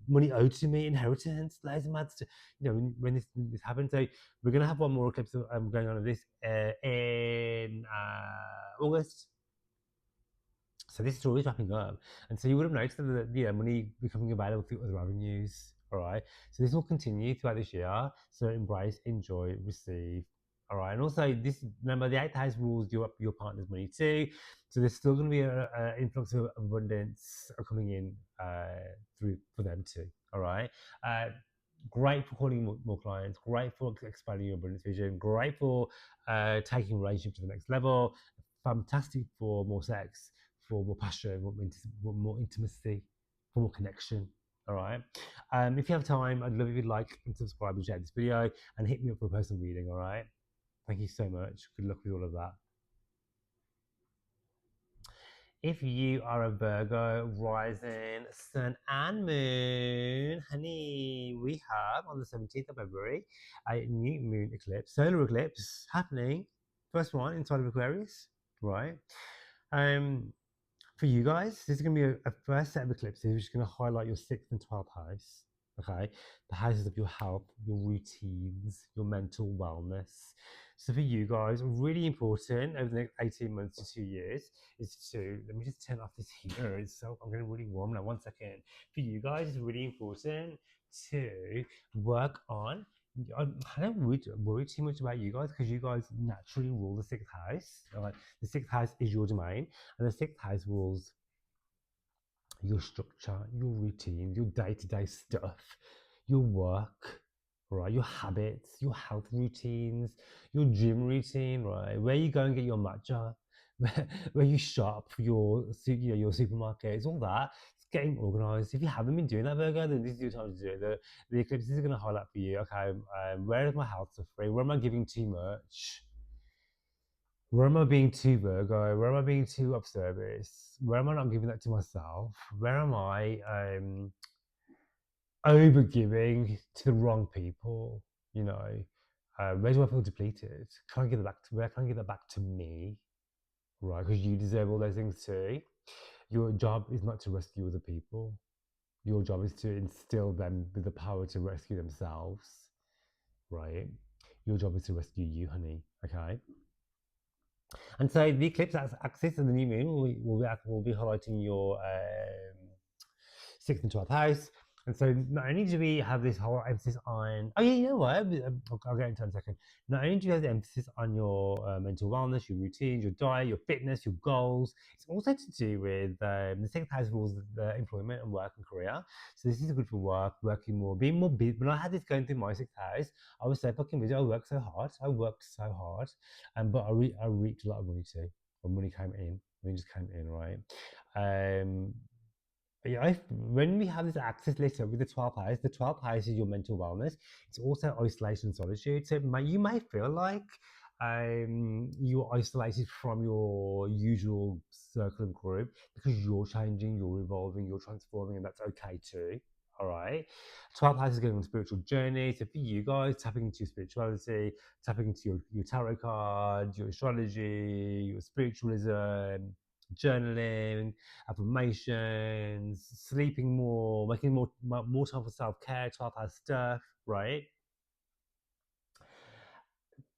money owed to me, inheritance, loads of mad stuff. When this happened. So we're gonna have one more eclipse going on of this in August. So this is always wrapping up. And so you would have noticed that money becoming available through other avenues. All right. So this will continue throughout this year. So embrace, enjoy, receive. All right. And also this remember the eighth house rules your partner's money too. So there's still going to be an influx of abundance coming in through for them too. All right. Great for calling more clients, great for expanding your abundance vision, great for taking relationship to the next level, fantastic for more sex, for more passion, more intimacy, for more connection. All right. If you have time, I'd love if you'd like and subscribe and share this video and hit me up for a personal reading. All right. Thank you so much. Good luck with all of that. If you are a Virgo, rising, sun, and moon, honey, we have on the 17th of February a new moon eclipse, solar eclipse happening. First one inside of Aquarius, right? For you guys, this is going to be a first set of eclipses which is going to highlight your 6th and 12th house. Okay, the houses of your health, your routines, your mental wellness. So for you guys, really important over the next 18 months to 2 years is to, let me just turn off this heater. I'm getting really warm now. 1 second. For you guys, it's really important to work on. I don't worry too much about you guys because you guys naturally rule the 6th house. Right? The 6th house is your domain, and the 6th house rules your structure, your routine, your day-to-day stuff, your work, right? Your habits, your health routines, your gym routine, right? Where you go and get your matcha, where you shop, your supermarket, it's all that. It's getting organized. If you haven't been doing that, Virgo, then this is your time to do it. The eclipse is going to highlight for you. Okay, where is my health suffering? Where am I giving too much? Where am I being too Virgo? Where am I being too of service? Where am I not giving that to myself? Where am I over giving to the wrong people? You know, Where do I feel depleted? Can I give that back to where can I give that back to me? Right, because you deserve all those things too. Your job is not to rescue other people. Your job is to instill them with the power to rescue themselves. Right. Your job is to rescue you, honey. Okay. And so the eclipse axis and the new moon will be highlighting your 6th and 12th house. And so not only do we have this whole emphasis on, oh yeah, you know what? I'll get into it in a second. Not only do you have the emphasis on your mental wellness, your routines, your diet, your fitness, your goals, it's also to do with the 6th house rules the employment and work and career. So this is good for work, working more, being more busy. When I had this going through my 6th house, I was so fucking busy. I worked so hard. But I reaped a lot of money too. When money came in, money just came in, right? Um, yeah, when we have this axis later with the 12th house is your mental wellness. It's also isolation and solitude. So you may feel like you're isolated from your usual circle and group because you're changing, you're evolving, you're transforming, and that's okay too. All right. 12th house is going on a spiritual journey. So for you guys, tapping into your spirituality, tapping into your tarot card, your astrology, your spiritualism, journaling, affirmations, sleeping more, making more time for self care, 12 hour stuff, right?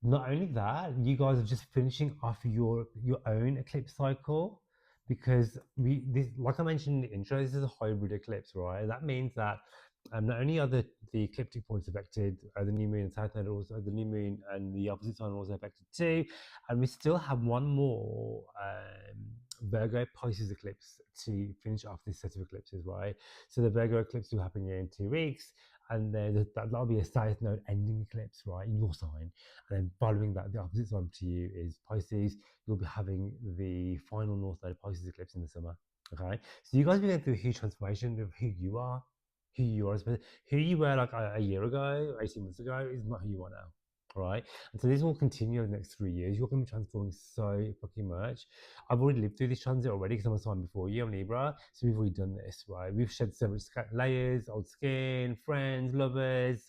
Not only that, you guys are just finishing off your own eclipse cycle because like I mentioned in the intro, this is a hybrid eclipse, right? That means that not only are the ecliptic points affected, the new moon and south node also the new moon and the opposite sign are also affected too, and we still have one more Virgo Pisces eclipse to finish off this set of eclipses, right? So the Virgo eclipse will happen in 2 weeks, and then that'll be a south node ending eclipse, right, in your sign. And then following that, the opposite sign to you is Pisces. You'll be having the final North Node Pisces eclipse in the summer. Okay, so you guys are going through a huge transformation of who you are as a person. Who you were like a year ago, 18 months ago, is not who you are now. All right, and so this will continue over the next 3 years. You're going to be transforming so fucking much. I've already lived through this transit already because I'm a sign before you. I'm Libra, so we've already done this, right? We've shed so much layers, old skin, friends, lovers,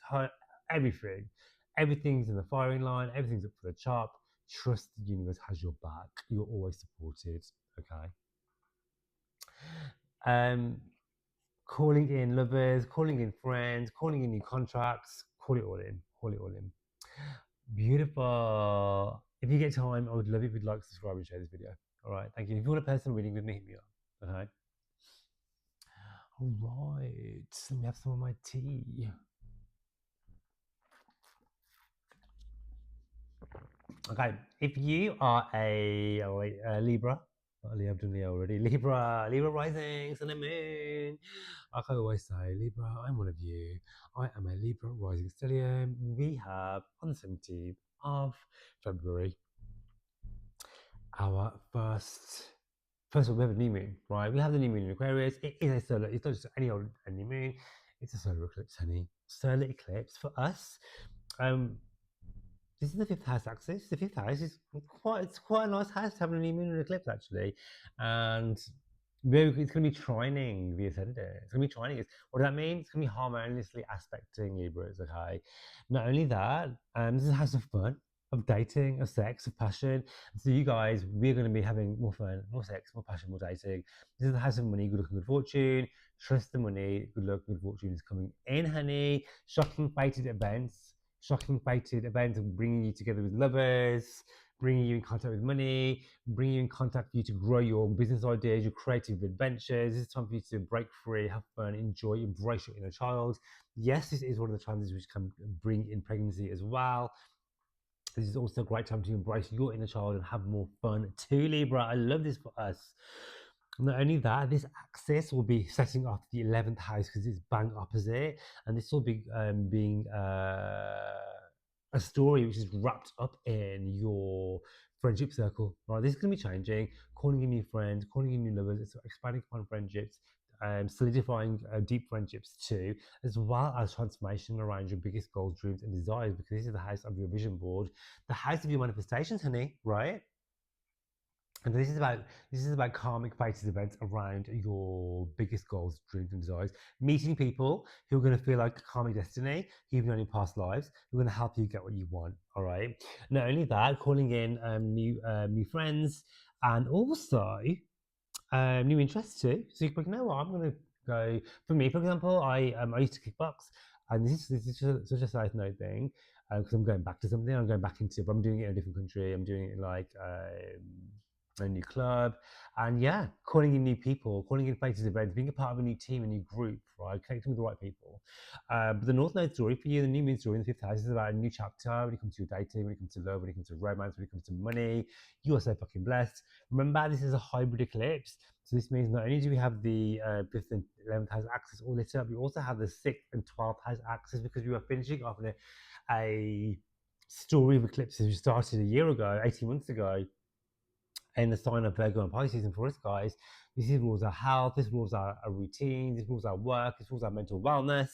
everything. Everything's in the firing line, everything's up for the chop. Trust the universe has your back. You're always supported. Okay. Um, calling in lovers, calling in friends, calling in new contracts, call it all in. Call it all in. Beautiful. If you get time, I would love it if you'd like, subscribe, and share this video. All right. Thank you. If you want a personal reading with me, hit me up. Okay. All right. Let me have some of my tea. Okay, if you are a Libra, I've done Leo already. Libra rising, sun and moon. Like I always say, Libra, I'm one of you. I am a Libra rising stellium. We have on the 17th of February our first of all, we have a new moon, right? We have the new moon in Aquarius. It is a solar, it's not just any old new moon, it's a solar eclipse, honey. Solar eclipse for us. This is the 5th house axis. The 5th house is quite a nice house to have a new moon and eclipse actually, and it's going to be trining the ascendant. It's going to be trining it. What does that mean? It's going to be harmoniously aspecting Libras. Okay. Not only that, this is a house of fun, of dating, of sex, of passion. So you guys, we're going to be having more fun, more sex, more passion, more dating. This is the house of money, good luck and good fortune. Trust the money, good luck, good fortune is coming in, honey. Shocking fated events bringing you together with lovers, bringing you in contact with money, bringing you in contact for you to grow your business ideas, your creative adventures. This is time for you to break free, have fun, enjoy, embrace your inner child. Yes, this is one of the transits which can bring in pregnancy as well. This is also a great time to embrace your inner child and have more fun too, Libra. I love this for us. Not only that, this axis will be setting off the 11th house because it's bang opposite, and this will be being a story which is wrapped up in your friendship circle. Right, this is going to be changing, calling in new friends, calling in new lovers, it's expanding upon friendships, solidifying deep friendships too, as well as transformation around your biggest goals, dreams, and desires. Because this is the house of your vision board, the house of your manifestations, honey. Right? And this is about karmic fated events around your biggest goals, dreams, and desires. Meeting people who are going to feel like karmic destiny, even on your past lives, who are going to help you get what you want. All right. Not only that, calling in new friends, and also new interests too. So you can be like, you know what, I'm going to go. For me, for example, I used to kickbox, and this is such a side note thing because I'm going back to something. I'm going back into, but I'm doing it in a different country. I'm doing it in like a new club, and yeah, calling in new people, calling in places, events, being a part of a new team, a new group, right? Connecting with the right people. But the North Node story for you, the new moon story in the fifth house is about a new chapter when it comes to your dating, when it comes to love, when it comes to romance, when it comes to money. You are so fucking blessed. Remember, this is a hybrid eclipse. So this means not only do we have the 5th and 11th house axis all lit up, we also have the 6th and 12th house axis because we were finishing off a story of eclipses we started a year ago, 18 months ago, in the sign of Virgo and Pisces. And for us guys, this rules our health, this rules our routine, this rules our work, this rules our mental wellness.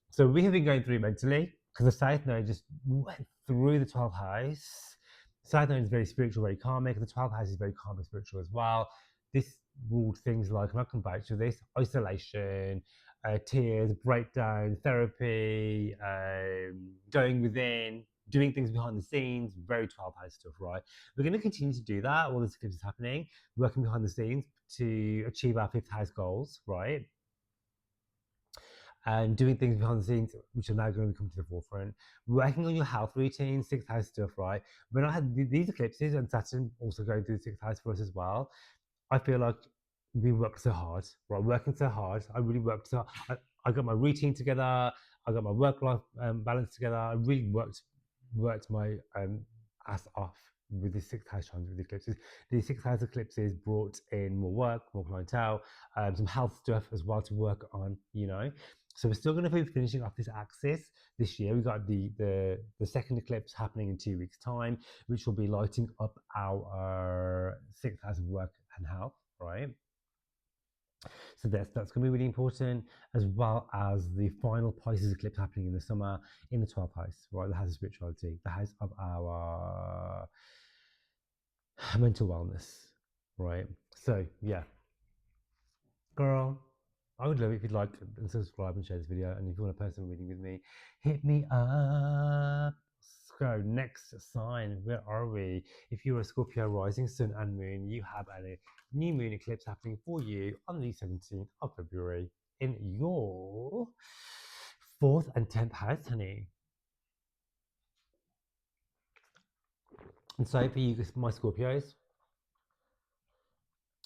So we have been going through mentally because the South Node just went through the 12th house. The South Node is very spiritual, very karmic. The 12th house is very karmic, spiritual as well. This ruled things like, and I'll come back to this, isolation, tears, breakdown, therapy, going within, doing things behind the scenes, very 12th house stuff, right? We're going to continue to do that while this eclipse is happening, working behind the scenes to achieve our 5th house goals, right? And doing things behind the scenes, which are now going to come to the forefront. Working on your health routine, 6th house stuff, right? When I had these eclipses and Saturn also going through the 6th house for us as well, I feel like we worked so hard, right? Working so hard. I really worked so hard. I got my routine together. I got my work-life balance together. I really worked my ass off with the 6th house trans with the eclipses. The 6th house eclipses brought in more work, more clientele, some health stuff as well to work on, you know. So we're still going to be finishing off this axis this year. We've got the second eclipse happening in 2 weeks' time, which will be lighting up our 6th house of work and health, right? So that's going to be really important, as well as the final Pisces eclipse happening in the summer in the 12th house, right? The house of spirituality, the house of our mental wellness, right? So yeah, girl, I would love it if you'd like and subscribe and share this video. And if you want a personal reading with me, hit me up. So next sign, where are we? If you're a Scorpio rising sun and moon, you have a new moon eclipse happening for you on the 17th of February in your 4th and 10th house, honey. And so for you, my Scorpios,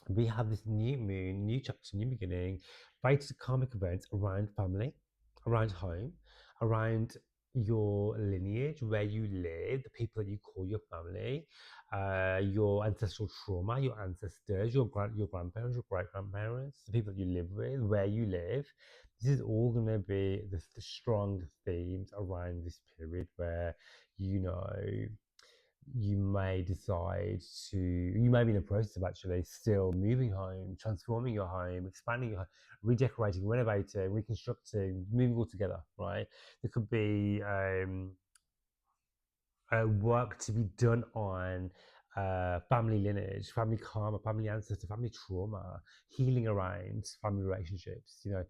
we have this new moon, new chapter, new beginning, fated karmic events around family, around home, around your lineage, where you live, the people that you call your family, your ancestral trauma, your ancestors, your grandparents, your great grandparents, the people that you live with, where you live. This is all going to be the strong themes around this period where you know you may decide to, you may be in the process of actually still moving home, transforming your home, expanding your home, redecorating, renovating, reconstructing, moving all together, right? There could be work to be done on family lineage, family karma, family ancestor, family trauma, healing around family relationships, you know,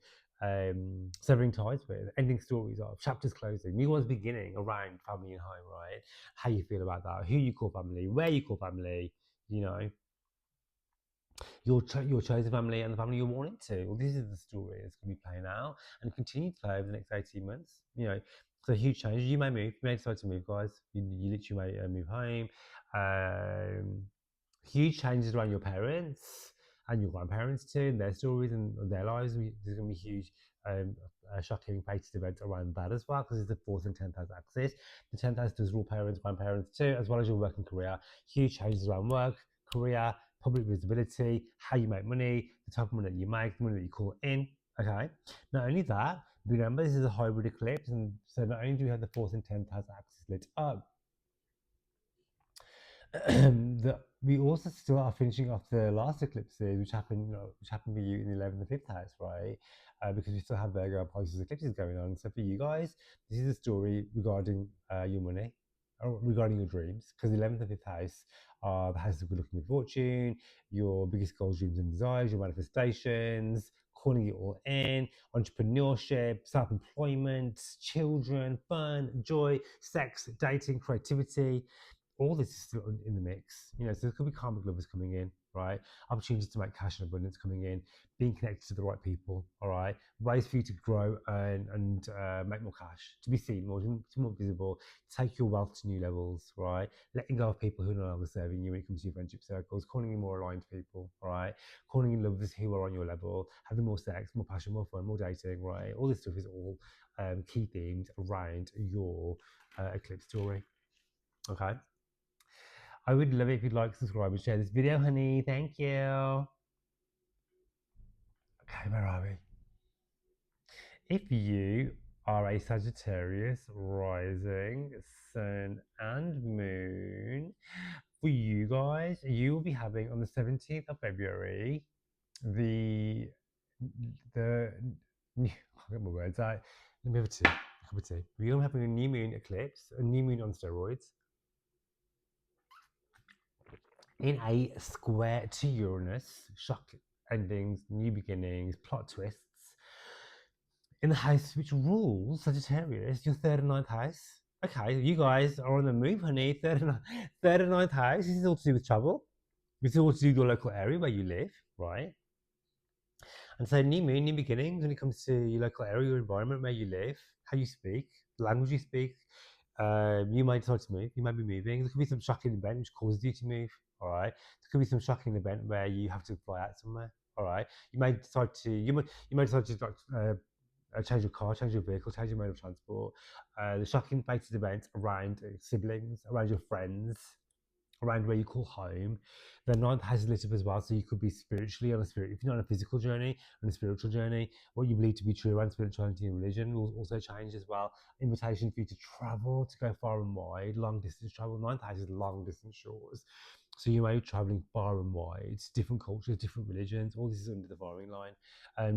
severing ties with, ending stories of, chapters closing, new ones beginning around family and home, right? How you feel about that, who you call family, where you call family, you know, your chosen family and the family you're born into. Well, this is the story that's going to be playing out and continue to play over the next 18 months. You know, it's a huge change. You may move, you may decide to move, guys. You literally may move home. Um, Huge changes around your parents and your grandparents too, and their stories and their lives. There's going to be huge, shocking, fated events around that as well, because it's the 4th and 10th house axis. The 10th house does rule parents, grandparents too, as well as your working career. Huge changes around work, career, public visibility, how you make money, the type of money that you make, the money that you call in. Okay. Not only that, remember this is a hybrid eclipse, and so not only do we have the 4th and 10th house axis lit up, we also still are finishing off the last eclipses, which happened for you in the 11th and 5th house, right? Because we still have Virgo and Pisces eclipses going on. So for you guys, this is a story regarding your money. regarding your dreams, because the 11th and 5th house are the houses of good luck and good fortune, your biggest goals, dreams, and desires, your manifestations, calling it all in, entrepreneurship, self employment, children, fun, joy, sex, dating, creativity. All this is still in the mix. You know, so there could be karmic lovers coming in, right? Opportunities to make cash and abundance coming in, being connected to the right people, all right? Ways for you to grow and make more cash, to be seen more, to be more visible, take your wealth to new levels, right? Letting go of people who are no longer serving you when it comes to your friendship circles, calling in more aligned people, right? Calling in lovers who are on your level, having more sex, more passion, more fun, more dating, right? All this stuff is all key themes around your eclipse story, okay? I would love it if you'd like, subscribe, and share this video, honey. Thank you. Okay, where are we? If you are a Sagittarius rising, sun, and moon, for you guys, you will be having on the 17th of February the I can't get my words out. Let me have a tea. A cup of tea. We're having a new moon eclipse, a new moon on steroids, in a square to Uranus. Shock endings, new beginnings, plot twists. In the house which rules Sagittarius, your third and ninth house. Okay, you guys are on the move, honey. Third and ninth house. This is all to do with travel. This is all to do with your local area where you live, right? And so new moon, new beginnings when it comes to your local area, your environment where you live, how you speak, the language you speak. You might decide to move. You might be moving. There could be some shocking event which causes you to move. All right. There could be some shocking event where you have to fly out somewhere. All right. You might decide to like change your car, change your vehicle, change your mode of transport. The shocking fated events around siblings, around your friends, around where you call home. The ninth has lit up as well, so you could be spiritually on a spirit. If you're not on a physical journey, on a spiritual journey, what you believe to be true around spirituality and religion will also change as well. Invitation for you to travel, to go far and wide, long distance travel. Ninth house is long distance shores. So you may be traveling far and wide, different cultures, different religions. All this is under the firing line.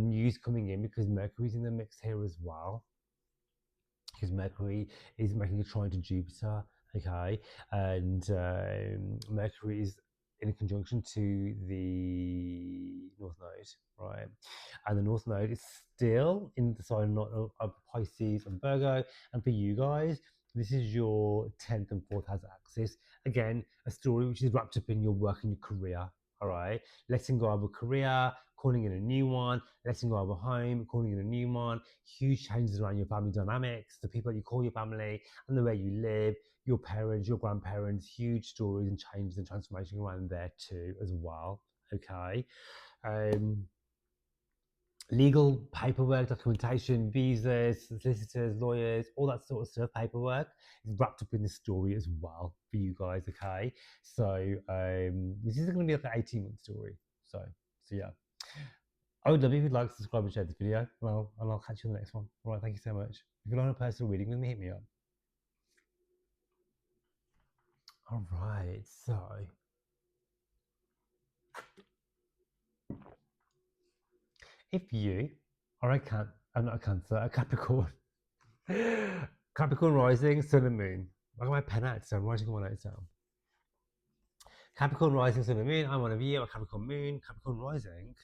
News coming in because Mercury's in the mix here as well. Because Mercury is making a trine to Jupiter, okay, and Mercury is in conjunction to the North Node, right? And the North Node is still in the sign of Pisces and Virgo. And for you guys, this is your 10th and 4th house axis. Again, a story which is wrapped up in your work and your career, all right? Letting go of a career, calling in a new one, letting go of a home, calling in a new one, huge changes around your family dynamics, the people that you call your family, and the way you live, your parents, your grandparents, huge stories and changes and transformation around there too as well. Okay. Legal paperwork, documentation, visas, solicitors, lawyers, all that sort of stuff, paperwork is wrapped up in this story as well for you guys. Okay. So this is going to be like an 18-month story. So yeah. I would love it if you'd like to subscribe and share this video. And I'll catch you in the next one. All right, thank you so much. If you're on a personal reading with me, hit me up. All right, so if you are I'm not a Cancer, a Capricorn, Capricorn rising, sun and moon. I got my pen out, so I'm writing one out down. Capricorn rising, sun and moon. I'm one of you. A Capricorn moon, Capricorn rising.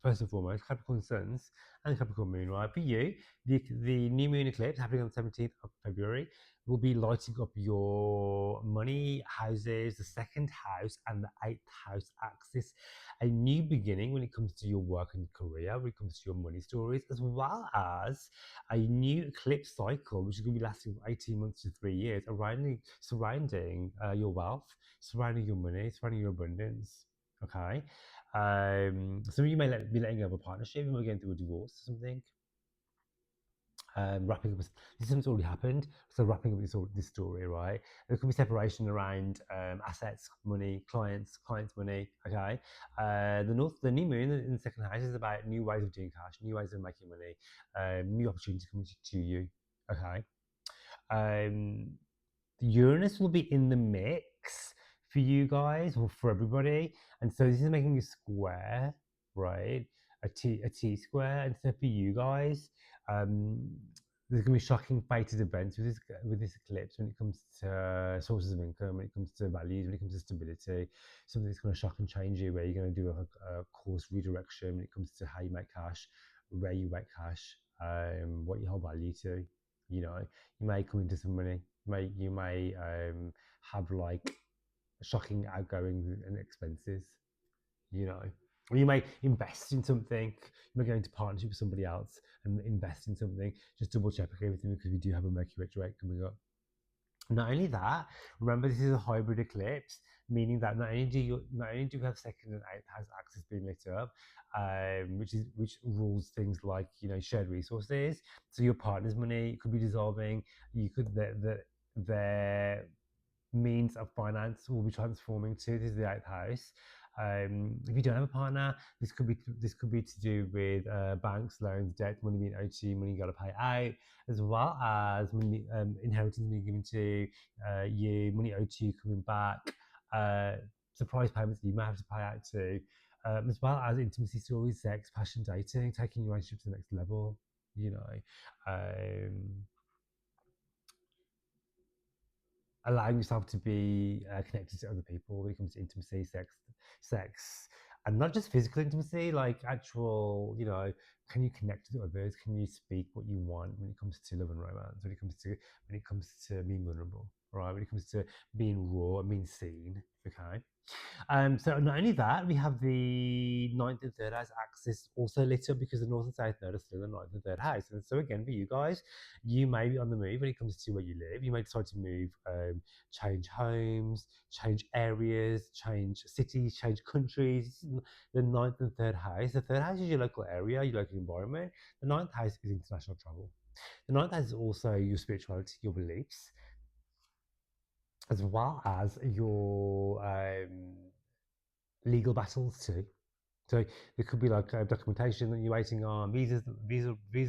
First and foremost, Capricorn suns and Capricorn moon, right? For you, the new moon eclipse happening on the 17th of February will be lighting up your money houses, the second house and the eighth house axis. A new beginning when it comes to your work and career, when it comes to your money stories, as well as a new eclipse cycle, which is going to be lasting 18 months to 3 years, surrounding your wealth, surrounding your money, surrounding your abundance. Okay. Some of you may be letting go of a partnership, you might be going through a divorce or something. Wrapping up, this has already happened, so wrapping up this story, right? There could be separation around assets, money, clients, money. Okay, the new moon in the second house is about new ways of doing cash, new ways of making money, new opportunities coming to you. Okay, Uranus will be in the mix for you guys or for everybody, and so this is making a square, right? A T square, and so for you guys, there's going to be shocking fated events with this eclipse when it comes to sources of income, when it comes to values, when it comes to stability. Something that's going to shock and change you, where you're going to do a course redirection when it comes to how you make cash, where you make cash, what you hold value to. You know, you may come into some money. You may have like shocking outgoings and expenses. You know, or you may invest in something. You may go into partnership with somebody else and invest in something. Just double check everything because we do have a Mercury retrograde coming up. Not only that, remember this is a hybrid eclipse, meaning that not only do you have second and eighth house axis being lit up, which rules things like shared resources. So your partner's money could be dissolving. You could their means of finance will be transforming to. This is the eighth house. If you don't have a partner, this could be to do with banks, loans, debt, money being owed to you, money you got to pay out, as well as money, inheritance being given to you, money owed to you coming back, surprise payments that you may have to pay out to, as well as intimacy stories, sex, passion, dating, taking your relationship to the next level. You know, allowing yourself to be connected to other people when it comes to intimacy, sex, and not just physical intimacy, like actual, can you connect with others? Can you speak what you want when it comes to love and romance? When it comes to being vulnerable, right? When it comes to being raw and being seen, okay? So not only that, we have the ninth and third house axis also lit up because the north and south node are still in the ninth and third house. And so again, for you guys, you may be on the move when it comes to where you live. You may decide to move, change homes, change areas, change cities, change countries. The ninth and third house. The third house is your local area, your local environment. The ninth house is international travel. The ninth house is also your spirituality, your beliefs, as well as your legal battles too. So there could be like documentation that you're waiting on, visa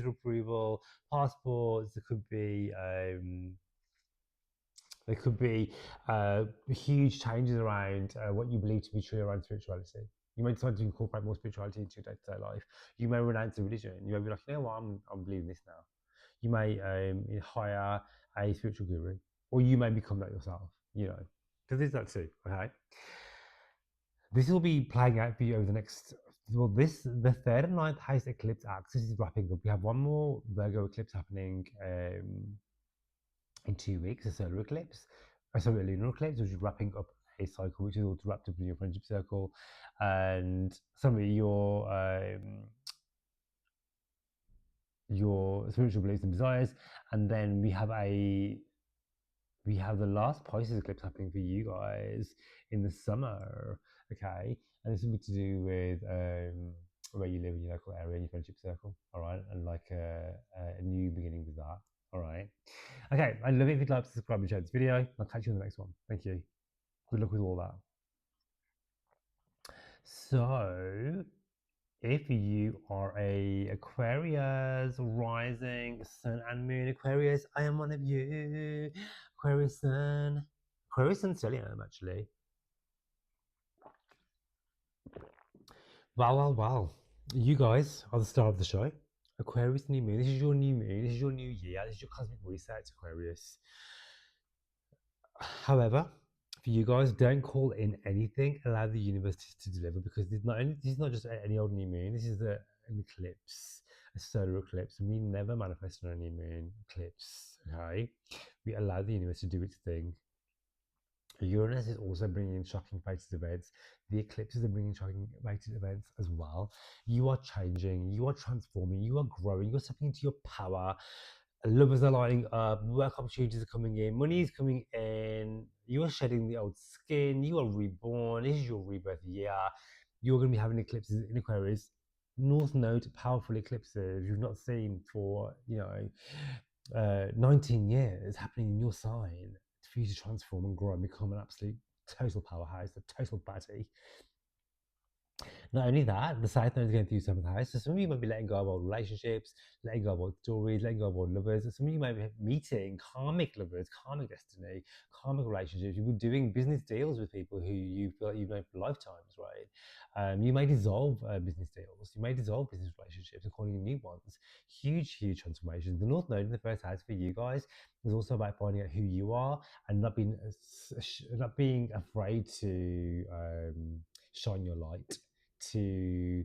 approval, passports. There could be huge changes around what you believe to be true around spirituality. You may decide to incorporate more spirituality into your day-to-day life. You may renounce a religion. You may be like, what, I'm believing this now. You may hire a spiritual guru, or you may become that yourself. Because there's that too. Okay. This will be playing out for you over the next. Well, the third and ninth house eclipse axis is wrapping up. We have one more Virgo eclipse happening in 2 weeks, a solar eclipse, sorry, a lunar eclipse, which is wrapping up a cycle, which is all wrapped up in your friendship circle, and some of your spiritual beliefs and desires. And then we have the last Pisces eclipse happening for you guys in the summer, okay? And this will be to do with where you live in your local area and your friendship circle, all right? And like a new beginning with that, all right? Okay, I'd love it if you'd like to subscribe and share this video. I'll catch you in the next one. Thank you. Good luck with all that. So, if you are a Aquarius rising sun and moon Aquarius, I am one of you. Aquarius sun. Aquarius sun stellium, actually. Wow. You guys are the star of the show. Aquarius new moon. This is your new moon. This is your new year. This is your cosmic reset, Aquarius. However, for you guys, don't call in anything. Allow the universe to deliver, because this is not just any old new moon. This is an eclipse, a solar eclipse. We never manifest on a new moon eclipse. Okay, we allow the universe to do its thing. Uranus is also bringing in shocking fated events. The eclipses are bringing shocking fated events as well. You are changing. You are transforming. You are growing. You're stepping into your power. Lovers are lining up, work opportunities are coming in, money is coming in, you are shedding the old skin, you are reborn, this is your rebirth year. You're going to be having eclipses in Aquarius, North Node, powerful eclipses you've not seen for 19 years happening in your sign for you to transform and grow and become an absolute total powerhouse, a total baddie. Not only that, the South Node is going through seventh house. So some of you might be letting go of old relationships, letting go of old stories, letting go of old lovers. And some of you might be meeting karmic lovers, karmic destiny, karmic relationships. You'll be doing business deals with people who you feel like you've known for lifetimes, right? You may dissolve business deals. You may dissolve business relationships and calling in new ones. Huge, huge transformations. The North Node in the first house for you guys is also about finding out who you are and not being afraid to shine your light, to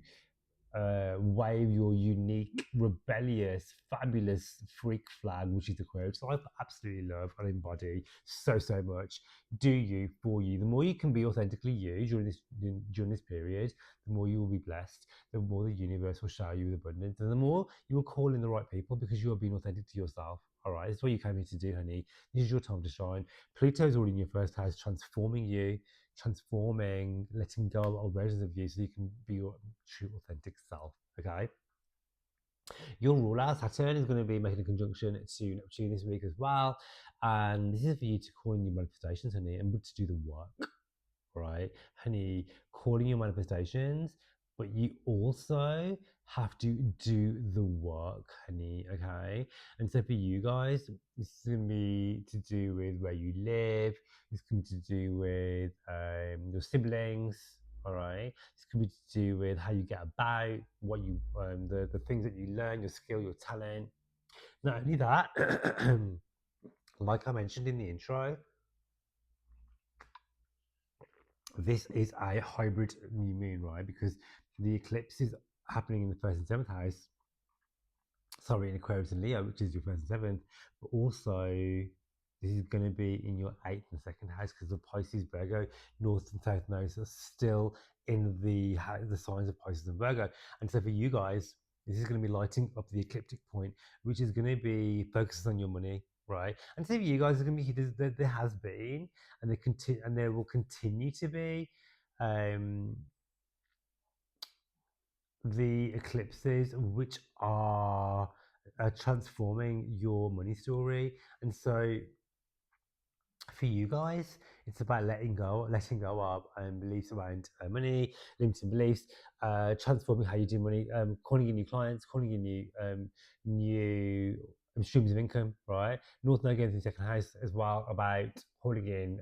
wave your unique, rebellious, fabulous freak flag, which is the quote. So I absolutely love and embody so, so much. Do you, for you. The more you can be authentically you during this period, the more you will be blessed, the more the universe will shower you with abundance, and the more you will call in the right people because you are being authentic to yourself. All right, it's what you came here to do, honey. This is your time to shine. Pluto's already in your first house, transforming you, transforming, letting go of old versions of you so you can be your true authentic self. Okay. Your ruler Saturn is going to be making a conjunction to Neptune this week as well. And this is for you to call in your manifestations, honey, and to do the work. Right, honey, calling your manifestations, but you also have to do the work, honey. Okay, and so for you guys, this is going to be to do with where you live. It's going to be to do with your siblings. All right, it's going to be to do with how you get about, what you the things that you learn, your skill, your talent. Not only that, like I mentioned in the intro, this is a hybrid new moon, right? Because the eclipse is happening in the first and seventh house. Sorry, in Aquarius and Leo, which is your first and seventh, but also this is going to be in your eighth and second house because the Pisces, Virgo, North and South nodes are still in the signs of Pisces and Virgo. And so for you guys, this is going to be lighting up the ecliptic point, which is going to be focused on your money, right? And so for you guys, going to be there has been, and there will continue to be, um, the eclipses, which are transforming your money story. And so for you guys, it's about letting go of beliefs around money, limiting beliefs, transforming how you do money, calling in new clients, calling in new streams of income, right? North Node going to the second house as well, about calling in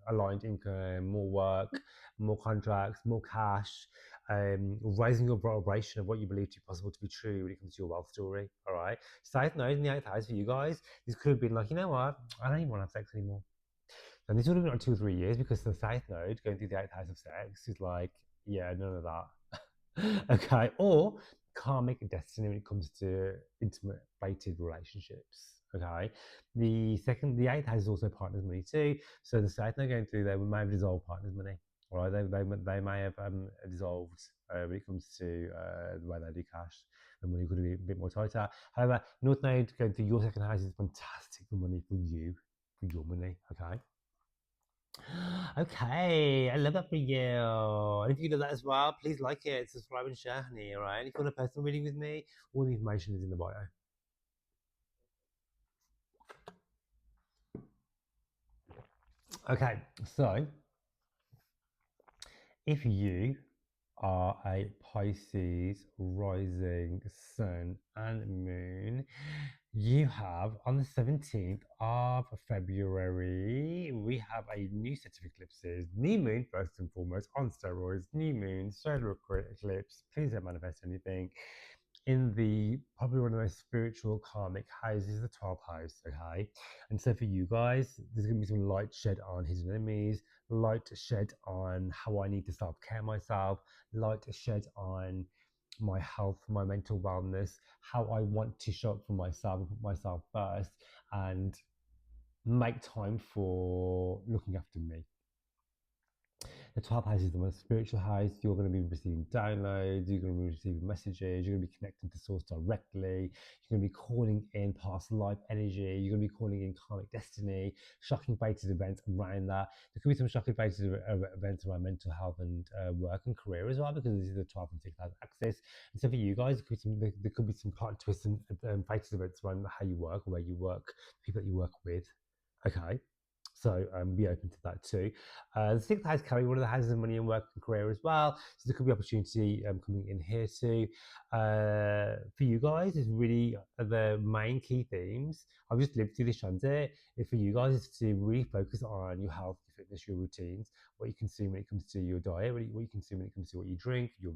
aligned income, more work, more contracts, more cash, raising your vibration of what you believe to be possible to be true when it comes to your wealth story, all right? South Node in the eighth house for you guys, this could have been like, you know what, I don't even want to have sex anymore. And this would have been on 2 or 3 years because the South Node going through the eighth house of sex is like, yeah, none of that. Okay. Or karmic destiny when it comes to intimate fated relationships. Okay. The eighth house is also partner's money too. So the South Node going through there, we may have dissolved partner's money. All right. They may have dissolved when it comes to the way they do cash. And money could be a bit more tighter. However, North Node going through your second house is fantastic for money for you, for your money. Okay. Okay, I love that for you. And if you love that as well, please like it, subscribe, and share, honey. All right. And if you want a personal reading with me, all the information is in the bio. Okay, so if you are a Pisces rising sun and moon, you have on the 17th of February, we have a new set of eclipses. New moon, first and foremost, on steroids. New moon, solar eclipse. Please don't manifest anything. In the probably one of the most spiritual karmic houses, the 12th house, okay? And so for you guys, there's gonna be some light shed on hidden enemies, light shed on how I need to self-care myself, light shed on my health, my mental wellness, how I want to show up for myself and put myself first and make time for looking after me. The 12th house is the most spiritual house. You're going to be receiving downloads, you're going to be receiving messages, you're going to be connecting to source directly, you're going to be calling in past life energy, you're going to be calling in karmic destiny, shocking fated events around that. There could be some shocking fated events around mental health and work and career as well, because this is the 12th and 6th house axis. And so for you guys, there could be some plot twists and fated events around how you work or where you work, people that you work with. Okay. So be open to that too. The sixth house carry one of the houses of money and work and career as well. So there could be opportunity coming in here too. For you guys, is really the main key themes. I've just lived through this transit. For you guys, is to really focus on your health, your fitness, your routines, what you consume when it comes to your diet, what you consume when it comes to what you drink, your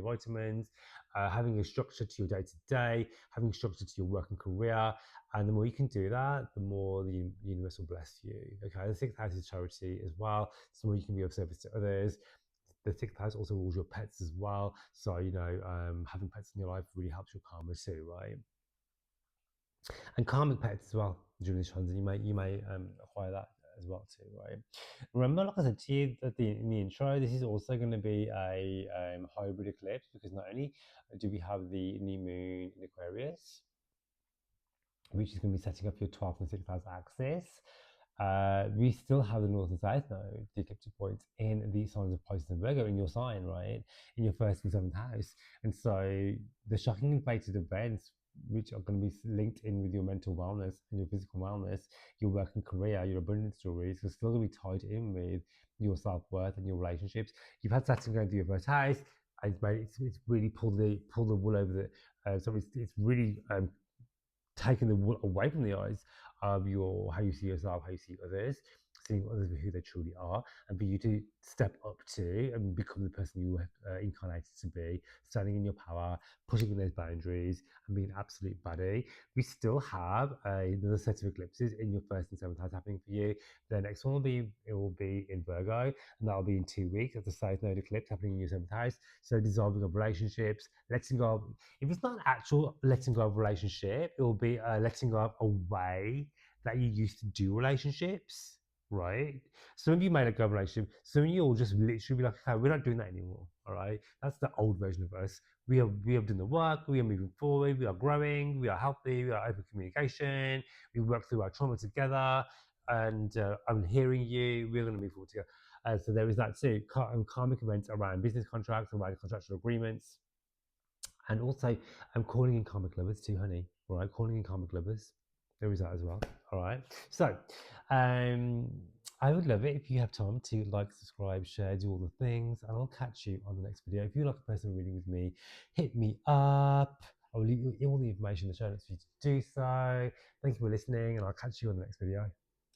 vitamins, having a structure to your day to day, having a structure to your work and career. And the more you can do that, the more the universe will bless you. Okay, the sixth house is charity as well. So the more you can be of service to others. The sixth house also rules your pets as well. So, having pets in your life really helps your karma too, right? And karmic pets as well during this transit. You may acquire that as well too, right? Remember, like I said to you in the intro, this is also going to be a hybrid eclipse because not only do we have the new moon in Aquarius, which is going to be setting up your 12th and 6th house axis. We still have the north and south node, the ecliptic points in the signs of Pisces and Virgo in your sign, right? In your first and seventh house. And so the shocking and fated events, which are going to be linked in with your mental wellness and your physical wellness, your work and career, your abundance stories, are still going to be tied in with your self-worth and your relationships. You've had Saturn going through your first house. It's really pulled the wool over the. So it's really taking the wool away from the eyes of your how you see yourself, how you see others, seeing others for who they truly are, and for you to step up to and become the person you were incarnated to be, standing in your power, pushing in those boundaries, and being an absolute baddie. We still have another set of eclipses in your first and seventh house happening for you. The next one will be in Virgo, and that'll be in 2 weeks. That's the South Node eclipse happening in your seventh house. So dissolving of relationships, letting go of, if it's not an actual letting go of relationship, it will be letting go of a way that you used to do relationships, right? Some of you may let go of a relationship. Some of you will just literally be like, okay, we're not doing that anymore, all right? That's the old version of us. We have done the work. We are moving forward. We are growing. We are healthy. We are open communication. We work through our trauma together. And I'm hearing you. We're going to move forward together. So there is that too. Karmic events around business contracts, around contractual agreements. And also, I'm calling in karmic lovers too, honey. All right, calling in karmic lovers. There is that as well. All right. So, I would love it if you have time to like, subscribe, share, do all the things, and I'll catch you on the next video. If you like a personal reading with me, hit me up. I will leave all the information in the show notes for you to do so. Thank you for listening, and I'll catch you on the next video.